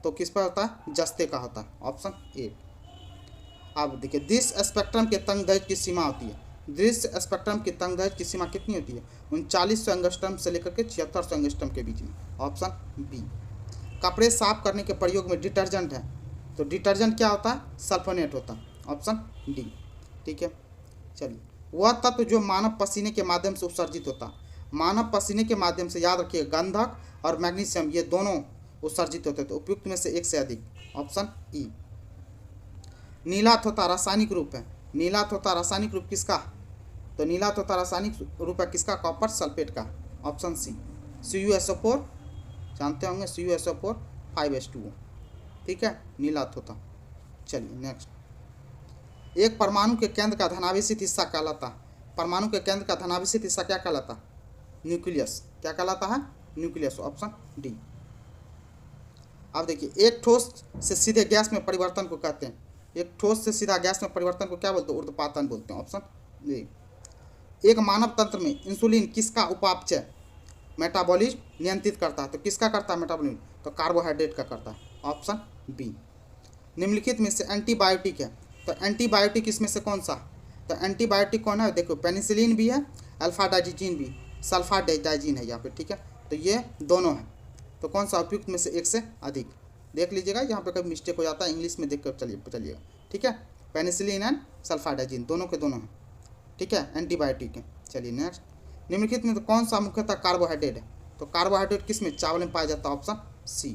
तो किस पर होता है, जस्ते का होता है, ऑप्शन ए। अब देखिए, दृश्य स्पेक्ट्रम के तंगदैर्घ्य की सीमा होती है, दृश्य स्पेक्ट्रम की तंगदैर्घ्य की सीमा कितनी होती है, 3900 एंगस्ट्रम से लेकर के 7600 एंगस्ट्रम के बीच में, ऑप्शन बी। कपड़े साफ करने के प्रयोग में डिटर्जेंट है, तो डिटर्जेंट क्या होता है, सल्फोनेट होता है, ऑप्शन डी, ठीक है। चलिए, वह तत्व जो मानव पसीने के माध्यम से उत्सर्जित होता है, मानव पसीने के माध्यम से, याद रखिए, गंधक और मैग्नीशियम ये दोनों उत्सर्जित होते हैं, तो उपयुक्त में से एक से अधिक, ऑप्शन ई। नीला थोथा रासायनिक रूप है, नीला थोथा रासायनिक रूप किसका, तो नीला थोथा रासायनिक रूप है किसका, कॉपर सल्फेट का, ऑप्शन सी। CuSO4 जानते होंगे, CuSO4 5H2O, ठीक है, नीला थोथा। चलिए नेक्स्ट, एक परमाणु के केंद्र का धनावेशित हिस्सा कहलाता है, परमाणु के केंद्र का धनावेशित हिस्सा क्या कहलाता है, न्यूक्लियस, क्या कहलाता है, न्यूक्लियस, ऑप्शन डी। अब देखिए, एक ठोस से सीधे गैस में परिवर्तन को कहते हैं, एक ठोस से सीधा गैस में परिवर्तन को क्या बोलते हैं, ऊर्ध्वपातन बोलते हैं, ऑप्शन ए। एक मानव तंत्र में इंसुलिन किसका उपापचय मेटाबॉलिज्म नियंत्रित करता है, तो किसका करता है मेटाबॉलिज्म, तो कार्बोहाइड्रेट का करता है, ऑप्शन बी। निम्नलिखित में से एंटीबायोटिक है, तो एंटीबायोटिक इसमें से कौन सा, तो एंटीबायोटिक कौन है, देखो पेनिसिलिन भी है, अल्फाडाइजीन भी, सल्फाडाइजीन है यहाँ पे, ठीक है, तो ये दोनों है, तो कौन सा उपयुक्त में से एक से अधिक, देख लीजिएगा, यहाँ पे कभी मिस्टेक हो जाता है, इंग्लिश में देख कर चलिएगा, ठीक है। पेनिसिलिन एंड सल्फाडाइजीन दोनों के दोनों हैं, ठीक है, एंटीबायोटिक है। चलिए नेक्स्ट, निम्नलिखित में तो कौन सा मुख्यतः कार्बोहाइड्रेट है, तो कार्बोहाइड्रेट किस में, चावल में पाया जाता है, ऑप्शन सी।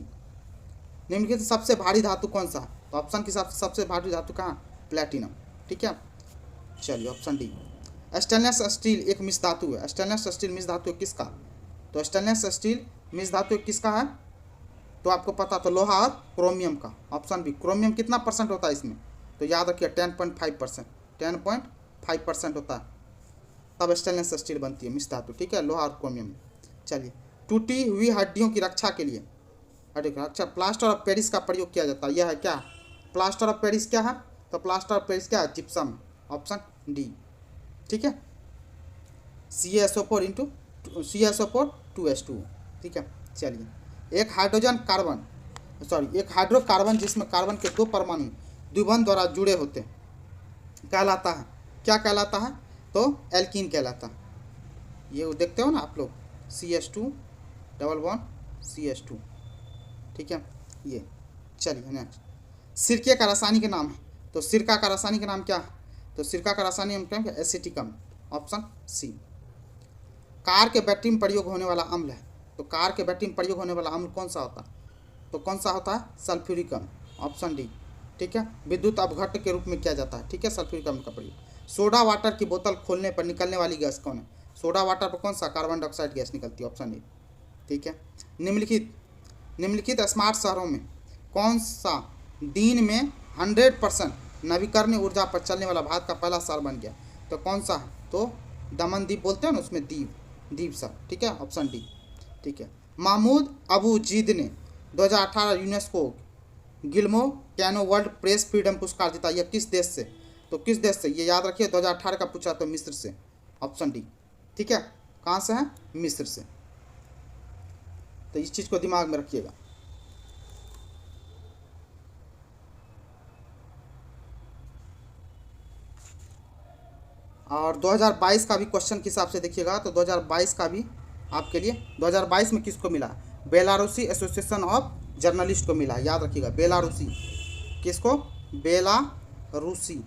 निम्नलिखित सबसे भारी धातु कौन सा, तो ऑप्शन के हिसाब से सबसे भारी धातु कहाँ, प्लेटिनम, ठीक है। चलिए ऑप्शन डी। स्टेनलेस स्टील एक मिश्र धातु है, स्टेनलेस स्टील मिश्र धातु किसका, तो स्टेनलेस स्टील मिश्र धातु किसका है, तो आपको पता, तो लोहा और क्रोमियम का, ऑप्शन बी। क्रोमियम कितना परसेंट होता है इसमें, तो याद रखिए 10.5%, 10.5% होता है, तब स्टेनलेस स्टील बनती है मिश्र धातु, ठीक है, लोहा और क्रोमियम। चलिए, टूटी हुई हड्डियों की रक्षा के लिए, अच्छा, प्लास्टर ऑफ पेरिस का प्रयोग किया जाता है, यह है क्या, प्लास्टर ऑफ पेरिस क्या है, तो प्लास्टर ऑफ पेरिस क्या है, जिप्सम, ऑप्शन डी, ठीक है। CaSO4 2H2, ठीक है। चलिए, एक हाइड्रोकार्बन जिसमें कार्बन के 2 परमाणु द्विबंध द्वारा जुड़े होते हैं कहलाता है, क्या कहलाता है, तो एल्कीन कहलाता है, ये देखते हो ना आप लोग, CH2 डबल बॉन्ड CH2, ठीक है, ये। चलिए नेक्स्ट, सिरके का रासायनिक नाम है, तो सिरका का रासायनिक नाम क्या है, तो सिरका का रासायनिक नाम क्या है, एसिटिकम, ऑप्शन सी। कार के बैटरी में प्रयोग होने वाला अम्ल है, तो कार के बैटरी में प्रयोग होने वाला अम्ल कौन सा होता है, तो कौन सा होता है, सल्फ्यूरिक, ऑप्शन डी, ठीक है। विद्युत अपघट्ट के रूप में किया जाता है, ठीक है, सल्फ्यूरिक अम्ल का प्रयोग। सोडा वाटर की बोतल खोलने पर निकलने वाली गैस कौन है, सोडा वाटर पर कौन सा, कार्बन डाइऑक्साइड गैस निकलती है, ऑप्शन ए, ठीक है। निम्नलिखित स्मार्ट शहरों में कौन सा दिन में 100% नवीकरणीय ऊर्जा पर चलने वाला भारत का पहला शहर बन गया, तो कौन सा है, तो दमन द्वीप बोलते हैं ना, उसमें द्वीप शहर, ठीक है, ऑप्शन डी, ठीक है। महमूद अबू जीद ने 2018 UNESCO Guillermo Cano world press freedom पुरस्कार जीता। यह किस देश से? तो किस देश से, ये याद रखिए, 2018 का पूछा तो मिस्र से, ऑप्शन डी। ठीक है, कहाँ से है? मिस्र से। तो इस चीज़ को दिमाग में रखिएगा। और 2022 का भी क्वेश्चन के हिसाब से देखिएगा तो 2022 का भी आपके लिए 2022 में किसको मिला? बेलारूसी एसोसिएशन ऑफ जर्नलिस्ट को मिला। याद रखिएगा, बेलारूसी, किसको? बेलारूसी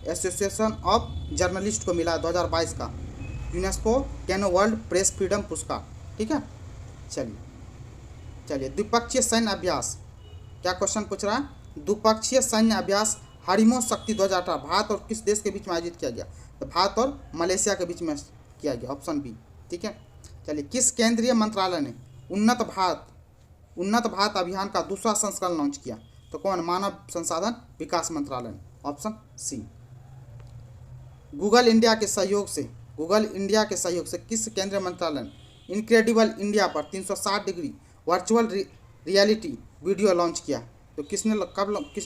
एसोसिएशन ऑफ जर्नलिस्ट को मिला 2022 का UNESCO canoe world press freedom पुरस्कार। ठीक है, चलिए द्विपक्षीय सैन्य अभ्यास, क्या क्वेश्चन पूछ रहा है? द्विपक्षीय सैन्य अभ्यास हरिमो शक्ति 2018 भारत और किस देश के बीच में आयोजित किया गया? तो भारत और मलेशिया के बीच में किया गया, ऑप्शन बी। ठीक है, चलिए किस केंद्रीय मंत्रालय ने उन्नत भारत अभियान का दूसरा संस्करण लॉन्च किया? तो कौन? मानव संसाधन विकास मंत्रालय ने, ऑप्शन सी। गूगल इंडिया के सहयोग से किस केंद्रीय मंत्रालय ने इनक्रेडिबल इंडिया पर 360 degree virtual reality video launch किया? तो किसने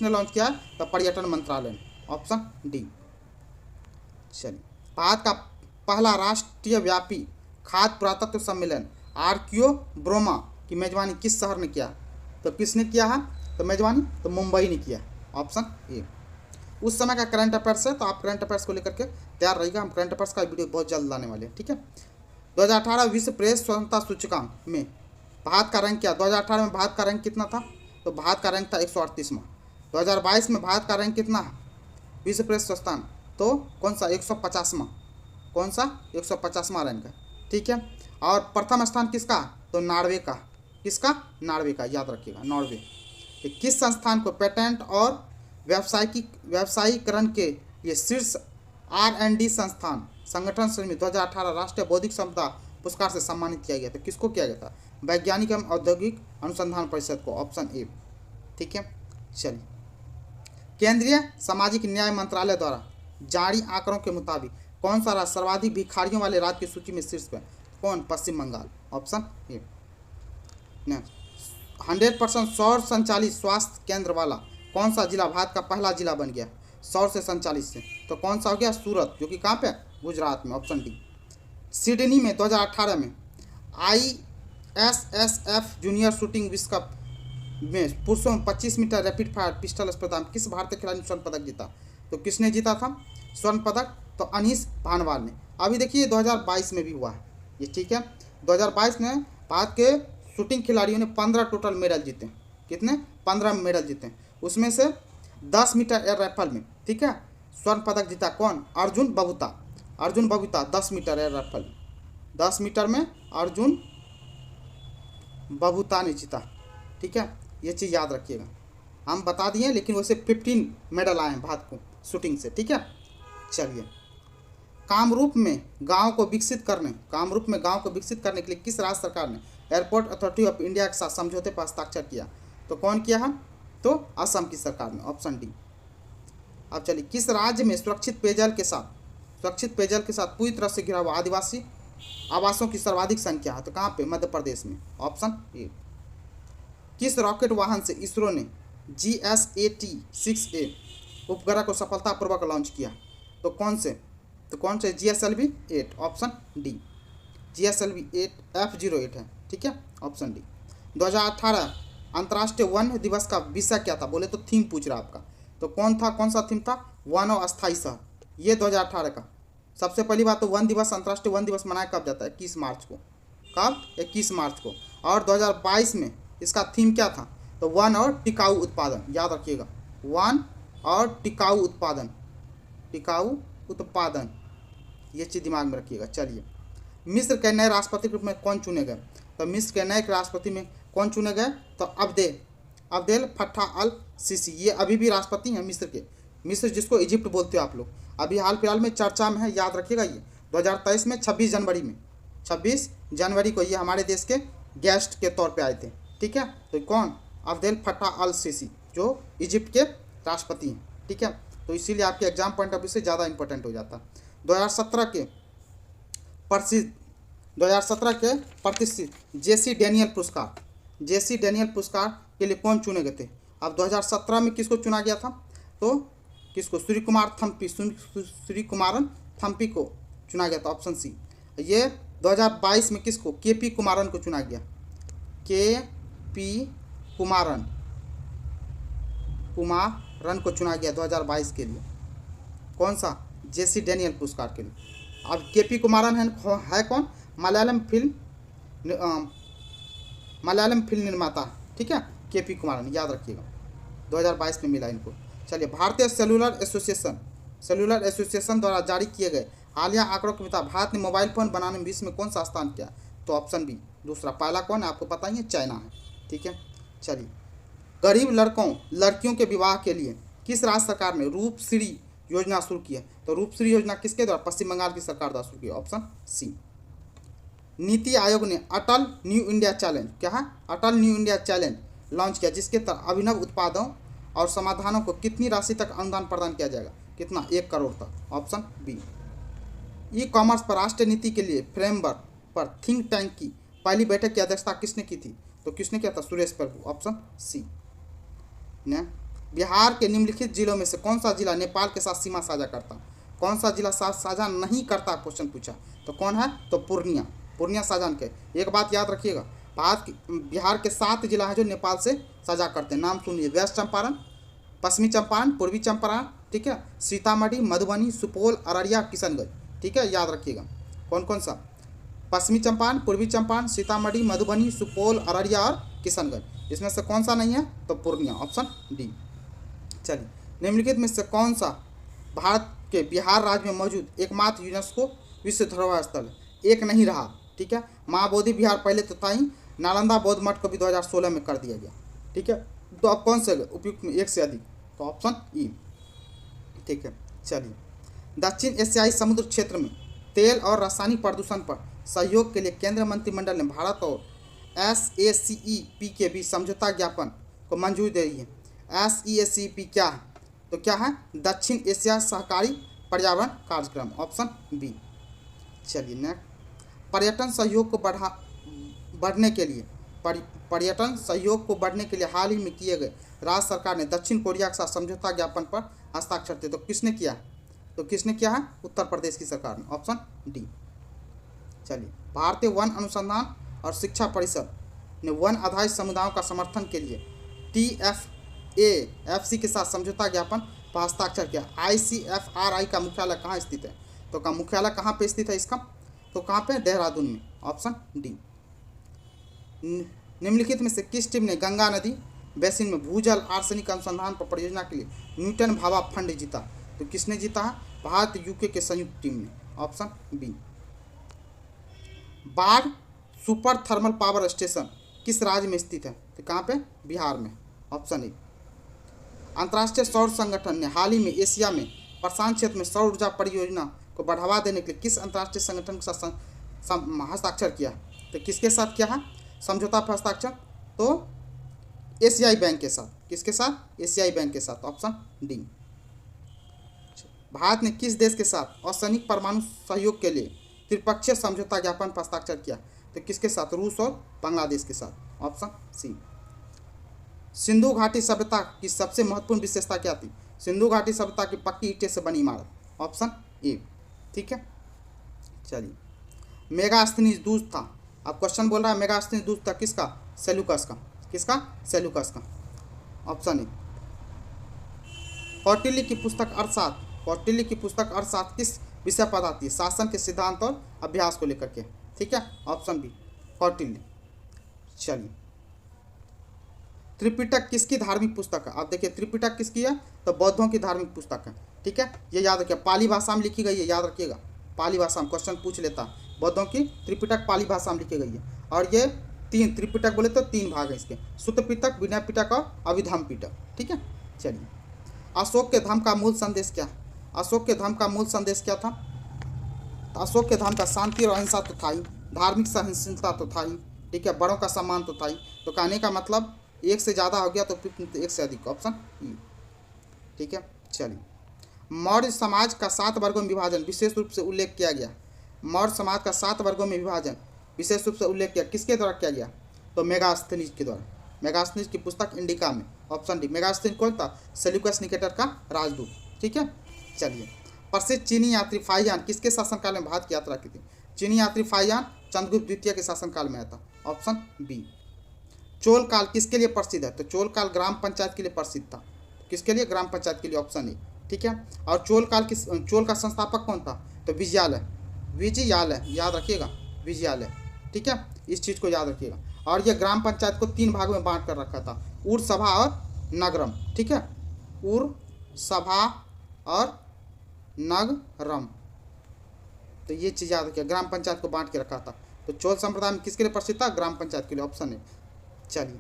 लॉन्च किया? तो पर्यटन मंत्रालय ने, ऑप्शन डी। चलिए, भारत का पहला राष्ट्रीय व्यापी खाद्य पुरातत्व सम्मेलन आर्कियो ब्रोमा की मेजबानी किस शहर ने किया? तो किसने किया है? तो मेजबानी तो मुंबई ने किया, ऑप्शन ए। उस समय का करंट अफेयर्स है, तो आप करंट अफेयर्स को लेकर के तैयार रहिएगा। हम करंट अफेयर्स का वीडियो बहुत जल्द लाने वाले हैं। ठीक है, 2018 विश्व प्रेस स्वतंत्रता सूचकांक में भारत का रैंक क्या? 2018 में भारत का रैंक कितना था? तो भारत का रैंक था 138वां। 2022 में भारत का रैंक कितना है विश्व प्रेस स्वतंत्रता? तो कौन सा? 150वां। कौन सा? 150वां रैंक है। ठीक है, और प्रथम स्थान किसका? तो नॉर्वे का। किसका? नॉर्वे का, याद रखिएगा, नॉर्वे। किस संस्थान को पेटेंट और व्यावसायीकरण के लिए शीर्ष R&D संगठन श्रेणी में 2018 राष्ट्रीय बौद्धिक संपदा पुरस्कार से सम्मानित किया गया था? किसको किया गया था? वैज्ञानिक एवं औद्योगिक अनुसंधान परिषद को, ऑप्शन ए। ठीक है, चलिए केंद्रीय सामाजिक न्याय मंत्रालय द्वारा जारी आंकड़ों के मुताबिक कौन सा राज्य सर्वाधिक भिखारियों वाले राज्य की सूची में शीर्ष पर? कौन? पश्चिम बंगाल, ऑप्शन ए। 100% सौर संचालित स्वास्थ्य केंद्र वाला कौन सा जिला भारत का पहला जिला बन गया सौर से संचालित से? तो कौन सा हो गया? सूरत, जो कि कहाँ पे? गुजरात में, ऑप्शन डी। सिडनी में 2018 में ISSF जूनियर शूटिंग विश्व कप में पुरुषों में 25 मीटर रैपिड फायर पिस्टल स्पर्धा में किस भारतीय खिलाड़ी ने स्वर्ण पदक जीता? तो किसने जीता था स्वर्ण पदक? तो अनीस भानवाल ने। अभी देखिए 2022 में भी हुआ है ये। ठीक है, 2022 में भारत के शूटिंग खिलाड़ियों ने 15 टोटल मेडल जीते। कितने? 15 मेडल जीते। उसमें से 10 मीटर एयर राइफल में, ठीक है, स्वर्ण पदक जीता कौन? Arjun Babuta 10 metre air rifle, 10 metre में अर्जुन बबूता ने जीता। ठीक है, ये चीज़ याद रखिएगा। हम बता दिए, लेकिन वैसे 15 मेडल आए हैं भारत को शूटिंग से। ठीक है, चलिए कामरूप में गांव को विकसित करने के लिए किस राज्य सरकार ने एयरपोर्ट अथॉरिटी ऑफ इंडिया के साथ समझौते पर हस्ताक्षर किया? तो कौन किया है? तो असम की सरकार ने, ऑप्शन डी। अब चलिए किस राज्य में सुरक्षित पेयजल के साथ पूरी तरह से घिरा हुआ आदिवासी आवासों की सर्वाधिक संख्या है? तो कहाँ पे? मध्य प्रदेश में, ऑप्शन ए। किस रॉकेट वाहन से इसरो ने GSAT-6A उपग्रह को सफलतापूर्वक लॉन्च किया? तो कौन से? GSLV 8, option D. GSLV 8 F08 है। ठीक है, ऑप्शन डी। 2018 अंतर्राष्ट्रीय वन दिवस का विषय क्या था? बोले तो थीम पूछ रहा आपका। तो कौन सा थीम था? वन और अस्थायी शहर। ये 2018 का। सबसे पहली बात तो अंतर्राष्ट्रीय वन दिवस मनाया कब जाता है? 21 मार्च को। कब? 21 मार्च को। और 2022 में इसका थीम क्या था? तो वन और टिकाऊ उत्पादन। याद रखिएगा, वन और टिकाऊ उत्पादन, ये चीज़ दिमाग में रखिएगा। चलिए मिस्र के नए राष्ट्रपति के रूप में कौन चुने गए? तो मिस्र के नए राष्ट्रपति में कौन चुने गए? तो अब्देल फट्टाह अल सीसी। ये अभी भी राष्ट्रपति हैं मिस्र जिसको इजिप्ट बोलते हो आप लोग। अभी हाल फिलहाल में चर्चा में है, याद रखिएगा। ये 2023 में 26 जनवरी को ये हमारे देश के गेस्ट के तौर पे आए थे। ठीक है, तो कौन? अब्देल फट्टाह अल सीसी, जो इजिप्ट के राष्ट्रपति हैं। ठीक है, तो इसीलिए आपके एग्जाम पॉइंट ऑफ व्यू से ज़्यादा इंपॉर्टेंट हो जाता है। 2017 के प्रसिद्ध 2017 के प्रतिष्ठित जेसी डेनियल पुरस्कार के लिए कौन चुने गए थे? अब 2017 में किसको चुना गया था? तो किसको? श्रीकुमारन थम्पी को चुना गया था, ऑप्शन सी। ये 2022 में किसको? केपी कुमारन को चुना गया, केपी कुमारन को चुना गया 2022 के लिए। कौन सा? जेसी डेनियल पुरस्कार के लिए। अब केपी कुमारन है कौन? मलयालम फिल्म निर्माता, ठीक है, केपी कुमारन, याद रखिएगा, 2022 में मिला इनको। चलिए, भारतीय सेलुलर एसोसिएशन द्वारा जारी किए गए हालिया आंकड़ों के मुताबिक भारत ने मोबाइल फोन बनाने में विश्व में कौन सा स्थान किया? तो ऑप्शन बी, दूसरा। पहला कौन है आपको पता ही है, चाइना है, ठीक है। चलिए, गरीब लड़कियों के विवाह के लिए किस राज्य सरकार ने रूपश्री योजना शुरू की है? तो रूपश्री योजना किसके द्वारा? पश्चिम बंगाल की सरकार द्वारा शुरू की, ऑप्शन सी। नीति आयोग ने अटल न्यू इंडिया चैलेंज, क्या है? अटल न्यू इंडिया चैलेंज लॉन्च किया, जिसके तहत अभिनव उत्पादों और समाधानों को कितनी राशि तक अनुदान प्रदान किया जाएगा? कितना? 1 करोड़ तक, ऑप्शन बी। ई कॉमर्स पर राष्ट्रीय नीति के लिए फ्रेमवर्क पर थिंक टैंक की पहली बैठक की अध्यक्षता किसने की थी? तो किसने किया था? सुरेश प्रभु, ऑप्शन सी। बिहार के निम्नलिखित जिलों में से कौन सा जिला नेपाल के साथ सीमा साझा करता? कौन सा जिला साथ साझा नहीं करता? क्वेश्चन पूछा, तो कौन है? तो पूर्णिया साझा के। एक बात याद रखिएगा, बिहार के 7 जिला हैं जो नेपाल से साझा करते हैं। नाम सुनिए, वेस्ट चंपारण, पश्चिमी चंपारण, पूर्वी चंपारण, ठीक है, सीतामढ़ी, मधुबनी, सुपौल, अररिया, किशनगंज, ठीक है, याद रखिएगा। कौन कौन सा? पश्चिमी चंपारण, पूर्वी चंपारण, सीतामढ़ी, मधुबनी, सुपौल, अररिया और किशनगंज। इसमें से कौन सा नहीं है? तो पूर्णिया, ऑप्शन डी। चलिए, निम्नलिखित में से कौन सा भारत के बिहार राज्य में मौजूद एकमात्र यूनेस्को विश्व धरोहर स्थल एक नहीं रहा? ठीक है, महाबोधि विहार पहले तो था ही, नालंदा बौद्ध मठ को भी 2016 में कर दिया गया, ठीक है। तो अब कौन से उपयुक्त में एक से अधिक? तो ऑप्शन ई, ठीक है। चलिए, दक्षिण एशियाई समुद्र क्षेत्र में तेल और रासायनिक प्रदूषण पर सहयोग के लिए केंद्रीय मंत्रिमंडल ने भारत और SACEP के बीच समझौता ज्ञापन को मंजूरी दे दी है। SACEP क्या है? तो क्या है? दक्षिण एशिया सहकारी पर्यावरण कार्यक्रम, ऑप्शन बी। चलिए, नेक्स्ट, पर्यटन सहयोग को बढ़ने के लिए हाल ही में किए गए राज्य सरकार ने दक्षिण कोरिया के साथ समझौता ज्ञापन पर हस्ताक्षर थे। तो किसने किया है? उत्तर प्रदेश की सरकार ने, ऑप्शन डी। चलिए, भारतीय वन अनुसंधान और शिक्षा परिषद ने वन आधारित समुदायों का समर्थन के लिए TFAFC के साथ समझौता ज्ञापन पर हस्ताक्षर किया। ICFRI का मुख्यालय कहाँ स्थित है? तो का मुख्यालय कहाँ पे स्थित है इसका? तो कहाँ पे? देहरादून में, ऑप्शन डी। निम्नलिखित में से किस टीम ने गंगा नदी बेसिन में भूजल आर्सेनिक अनुसंधान पर परियोजना के लिए न्यूटन भाभा फंड जीता? तो किसने जीता है? भारत UK के संयुक्त टीम ने, ऑप्शन बी। बाढ़ सुपर थर्मल पावर स्टेशन किस राज्य में स्थित है? तो कहाँ पे? बिहार में, ऑप्शन ए। अंतर्राष्ट्रीय सौर संगठन ने हाल ही में एशिया में प्रशांत क्षेत्र में सौर ऊर्जा परियोजना को बढ़ावा देने के लिए किस अंतर्राष्ट्रीय संगठन के साथ हस्ताक्षर किया? तो किसके साथ किया है समझौता पर हस्ताक्षर? तो एशियाई बैंक के साथ। किसके साथ? एशियाई बैंक के साथ, ऑप्शन डी। भारत ने किस देश के साथ असैनिक परमाणु सहयोग के लिए त्रिपक्षीय समझौता ज्ञापन पर हस्ताक्षर किया? तो किसके साथ? रूस और बांग्लादेश के साथ, ऑप्शन सी। सिंधु घाटी सभ्यता की सबसे महत्वपूर्ण विशेषता क्या थी? सिंधु घाटी सभ्यता की पक्की ईंटें से बनी इमारत, ऑप्शन ए, ठीक है। चलिए, मेगास्थनीज दूज था, अब क्वेश्चन बोल रहा है मेगास्थनीज दूज था किसका? सेल्यूकस का। किसका? सेल्यूकस का, ऑप्शन ए। कौटिल्य की पुस्तक अर्थशास्त्र किस विषय पर आती है? शासन के सिद्धांत और अभ्यास को लेकर के, ठीक है, ऑप्शन बी, कौटिल्य। चलिए, त्रिपिटक किसकी धार्मिक पुस्तक है? आप देखिए, त्रिपिटक किसकी है? तो बौद्धों की धार्मिक पुस्तक है, ठीक है, ये याद रखिए। पाली भाषा में लिखी गई है, याद रखिएगा, पाली भाषा में क्वेश्चन पूछ लेता है। बौद्धों की त्रिपिटक पाली भाषा में लिखी गई है, और ये 3 त्रिपिटक बोले तो 3 भाग है इसके, सुत्त पिटक, विनय पिटक और अभिधम पिटक, ठीक है। चलिए, अशोक के धर्म का मूल संदेश क्या है? अशोक के धर्म का मूल संदेश क्या था? तो अशोक के धर्म का शांति और अहिंसा तो था ही, धार्मिक सहनशीलता तो था ही, ठीक है, बड़ों का सम्मान तो था ही। तो कहने का मतलब एक से ज़्यादा हो गया तो एक से अधिक, ऑप्शन ई, ठीक है। चलिए, मौर्य समाज का 7 वर्गों में विभाजन विशेष रूप से उल्लेख किया गया मौर्य समाज का 7 वर्गों में विभाजन विशेष रूप से उल्लेख किया किसके द्वारा किया गया? तो मेगास्थनीज के द्वारा। मेगास्थनीज की पुस्तक इंडिका में। Option D. मेगास्थनीज कौन था? सेल्यूकस निकेटर का राजदूत। ठीक है, चलिए। प्रसिद्ध चीनी यात्री फाहियान किसके शासनकाल में भारत की यात्रा की थी? चीनी यात्री फाहियान चंद्रगुप्त द्वितीय के शासनकाल में आया था। Option B. चोल काल किसके लिए प्रसिद्ध है? तो चोल काल ग्राम पंचायत के लिए प्रसिद्ध था। किसके लिए? ग्राम पंचायत के लिए। Option A. ठीक है, और चोल का संस्थापक कौन था? तो विजयालय। याद रखिएगा, विजयालय। ठीक है, इस चीज़ को याद रखिएगा। और यह ग्राम पंचायत को 3 भाग में बांट कर रखा था, उर सभा और नगरम। ठीक है, उर सभा और नगरम, तो ये चीज़ याद रखिए, ग्राम पंचायत को बांट के रखा था। तो चोल संप्रदाय में किसके लिए प्रसिद्ध था? ग्राम पंचायत के लिए। ऑप्शन है। चलिए,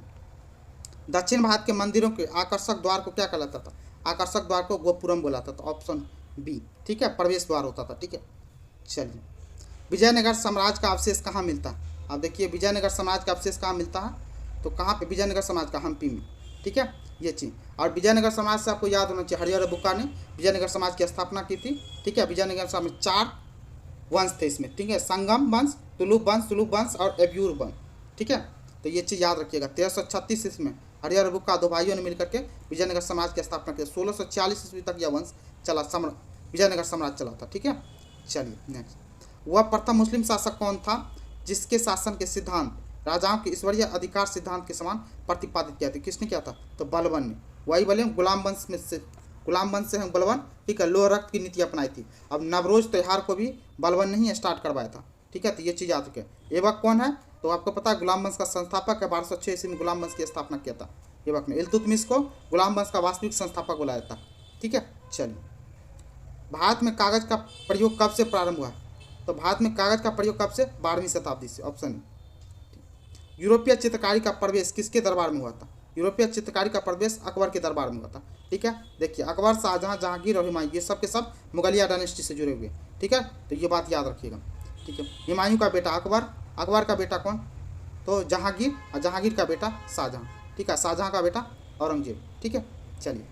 दक्षिण भारत के मंदिरों के आकर्षक द्वार को क्या कहलाता था? आकर्षक द्वार को गोपुरम बोलाता था। Option B. ठीक है, प्रवेश द्वार होता था। ठीक है, चलिए। विजयनगर साम्राज्य का अवशेष कहाँ मिलता है? अब देखिए, विजयनगर साम्राज्य का अवशेष कहाँ मिलता है? तो कहाँ पे? विजयनगर समाज का हम्पी में। ठीक है, ये चीज़। और विजयनगर समाज से आपको याद होना चाहिए, हरिहर बुक्का ने विजयनगर समाज की स्थापना की थी। ठीक है, विजयनगर समाज में 4 वंश थे इसमें। ठीक है, संगम वंश, तुलुप वंश और एब्यूर वंश। ठीक है, तो ये चीज़ याद रखिएगा। 1336 ईस्वी में हरिहर बुक्का 2 भाइयों ने मिलकर के विजयनगर समाज की स्थापना की। 1646 ईस्वी तक यह वंश चला, विजयनगर साम्राज्य चला था। ठीक है, चलिए नेक्स्ट। वह प्रथम मुस्लिम शासक कौन था जिसके शासन के सिद्धांत राजाओं के ईश्वरीय अधिकार सिद्धांत के समान प्रतिपादित किया था? किसने किया था? तो बलबन ने। वही बोले गुलाम वंश से हम बलबन। ठीक है, लोह रक्त की नीति अपनाई थी। अब नवरोज त्यौहार को भी बलबन ने ही स्टार्ट करवाया था। ठीक है, तो ये चीज़ याद रखें। ऐबक कौन है? तो आपको पता है, गुलाम वंश का संस्थापक है। 1206 ईस्वी में गुलाम वंश की स्थापना किया था ऐबक ने। इल्तुतमिश को गुलाम वंश का वास्तविक संस्थापक बुलाया था। ठीक है, चलिए। भारत में कागज का प्रयोग कब से प्रारंभ हुआ? तो भारत में कागज का प्रयोग कब से? 12वीं शताब्दी से। ऑप्शन। यूरोपीय चित्रकारी का प्रवेश किसके दरबार में हुआ था? यूरोपीय चित्रकारी का प्रवेश अकबर के दरबार में हुआ था। ठीक है, देखिए, अकबर, शाहजहां, जहांगीर और हुमायूं, ये सब के सब मुगलिया डायनेस्टी से जुड़े हुए। ठीक है, तो ये बात याद रखिएगा। ठीक है, हुमायूं का बेटा अकबर, अकबर का बेटा कौन? तो जहांगीर, और जहांगीर का बेटा शाहजहां। ठीक है, शाहजहां का बेटा औरंगजेब। ठीक है, चलिए।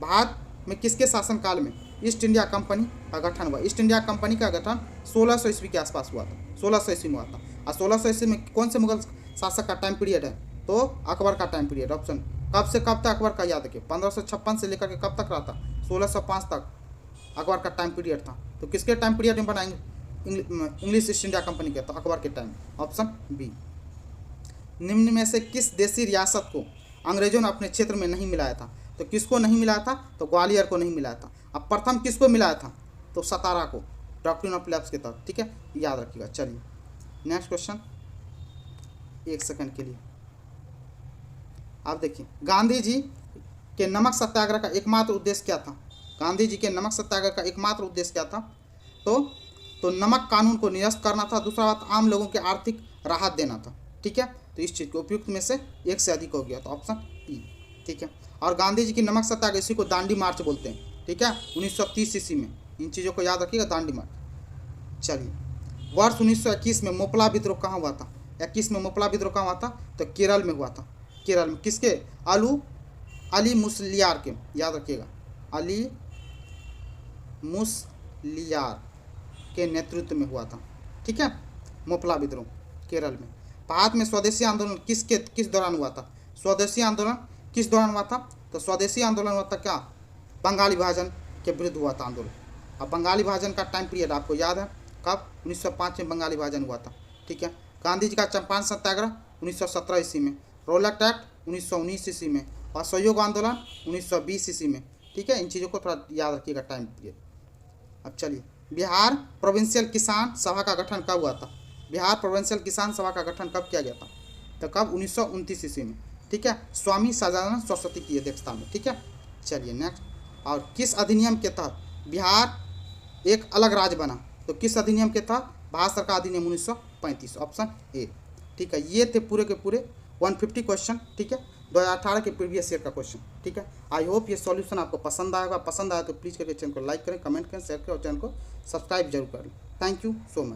भारत में किसके शासनकाल में ईस्ट इंडिया कंपनी का गठन हुआ? ईस्ट इंडिया कंपनी का गठन 1600 ईस्वी के आसपास हुआ था। 1600 ईस्वी में हुआ था। और 1600 ईस्वी में कौन से मुगल शासक का टाइम पीरियड है? तो अकबर का टाइम पीरियड। ऑप्शन। कब से कब तक अकबर का? याद रखिए, 1556 से लेकर के कब तक रहा था? 1605 तक अकबर का टाइम पीरियड था। तो किसके टाइम पीरियड में बनाएंगे? इंग्लिश ईस्ट इंडिया कंपनी के, तो अकबर के टाइम। Option B. निम्न में से किस देशी रियासत को अंग्रेजों ने अपने क्षेत्र में नहीं मिलाया था? तो किसको नहीं मिलाया था? तो ग्वालियर को नहीं मिलाया था। अब प्रथम किसको मिलाया था? तो सतारा को, डॉक्ट्रिन ऑफ लैप्स के तहत। ठीक है, याद रखिएगा। चलिए नेक्स्ट क्वेश्चन, 1 सेकंड के लिए। आप देखिए, गांधी जी के नमक सत्याग्रह का एकमात्र उद्देश्य क्या था? गांधी जी के नमक सत्याग्रह का एकमात्र उद्देश्य क्या था? तो नमक कानून को निरस्त करना था। दूसरा बात, आम लोगों के आर्थिक राहत देना था। ठीक है, तो इस चीज़ को उपयुक्त में से एक से अधिक हो गया, तो ऑप्शन ई। ठीक है, और गांधी जी की नमक सत्याग्रह, इसी को दांडी मार्च बोलते हैं। ठीक है, 1930 ईस्वी में। इन चीज़ों को याद रखिएगा, दांडी मार्च। चलिए, वर्ष 1921 में मोपला विद्रोह कहाँ हुआ था? 21 में मोपला विद्रोह कहाँ हुआ था? तो केरल में हुआ था। केरल में किसके? अली मुसलियार के, याद रखिएगा, अली मुसलियार के नेतृत्व में हुआ था। ठीक है, मोपला विद्रोह केरल में। भारत में स्वदेशी आंदोलन किस दौरान हुआ था? स्वदेशी आंदोलन किस दौरान हुआ था? तो स्वदेशी आंदोलन हुआ था क्या? बंगाली विभाजन के विरुद्ध हुआ था आंदोलन। अब बंगाली विभाजन का टाइम पीरियड आपको याद है, कब? 1905 में बंगाली विभाजन हुआ था। ठीक है, गांधी जी का चंपारण सत्याग्रह 1917 ईस्वी में, रोलक एक्ट 1919 ईस्वी में, और सहयोग आंदोलन 1920 ईस्वी में। ठीक है, इन चीज़ों को थोड़ा याद रखिएगा, टाइम पीरियड। अब चलिए, बिहार प्रोविंशियल किसान सभा का गठन कब हुआ था? बिहार प्रोविंशियल किसान सभा का गठन कब किया गया था? तो कब? 1929 ईस्वी में। ठीक है, स्वामी सदानंद सरस्वती की अध्यक्षता में। ठीक है, चलिए नेक्स्ट। और किस अधिनियम के तहत बिहार एक अलग राज्य बना? तो किस अधिनियम के तहत? भारत सरकार अधिनियम 1935। Option A. ठीक है, ये थे पूरे के पूरे 150 क्वेश्चन। ठीक है, 2018 के प्रीवियस ईयर का क्वेश्चन। ठीक है, आई होप ये सॉल्यूशन आपको पसंद आएगा। पसंद आया तो प्लीज़ करके चैनल को लाइक करें, कमेंट करें, शेयर करें और चैनल को सब्सक्राइब जरूर करें। Thank you so much.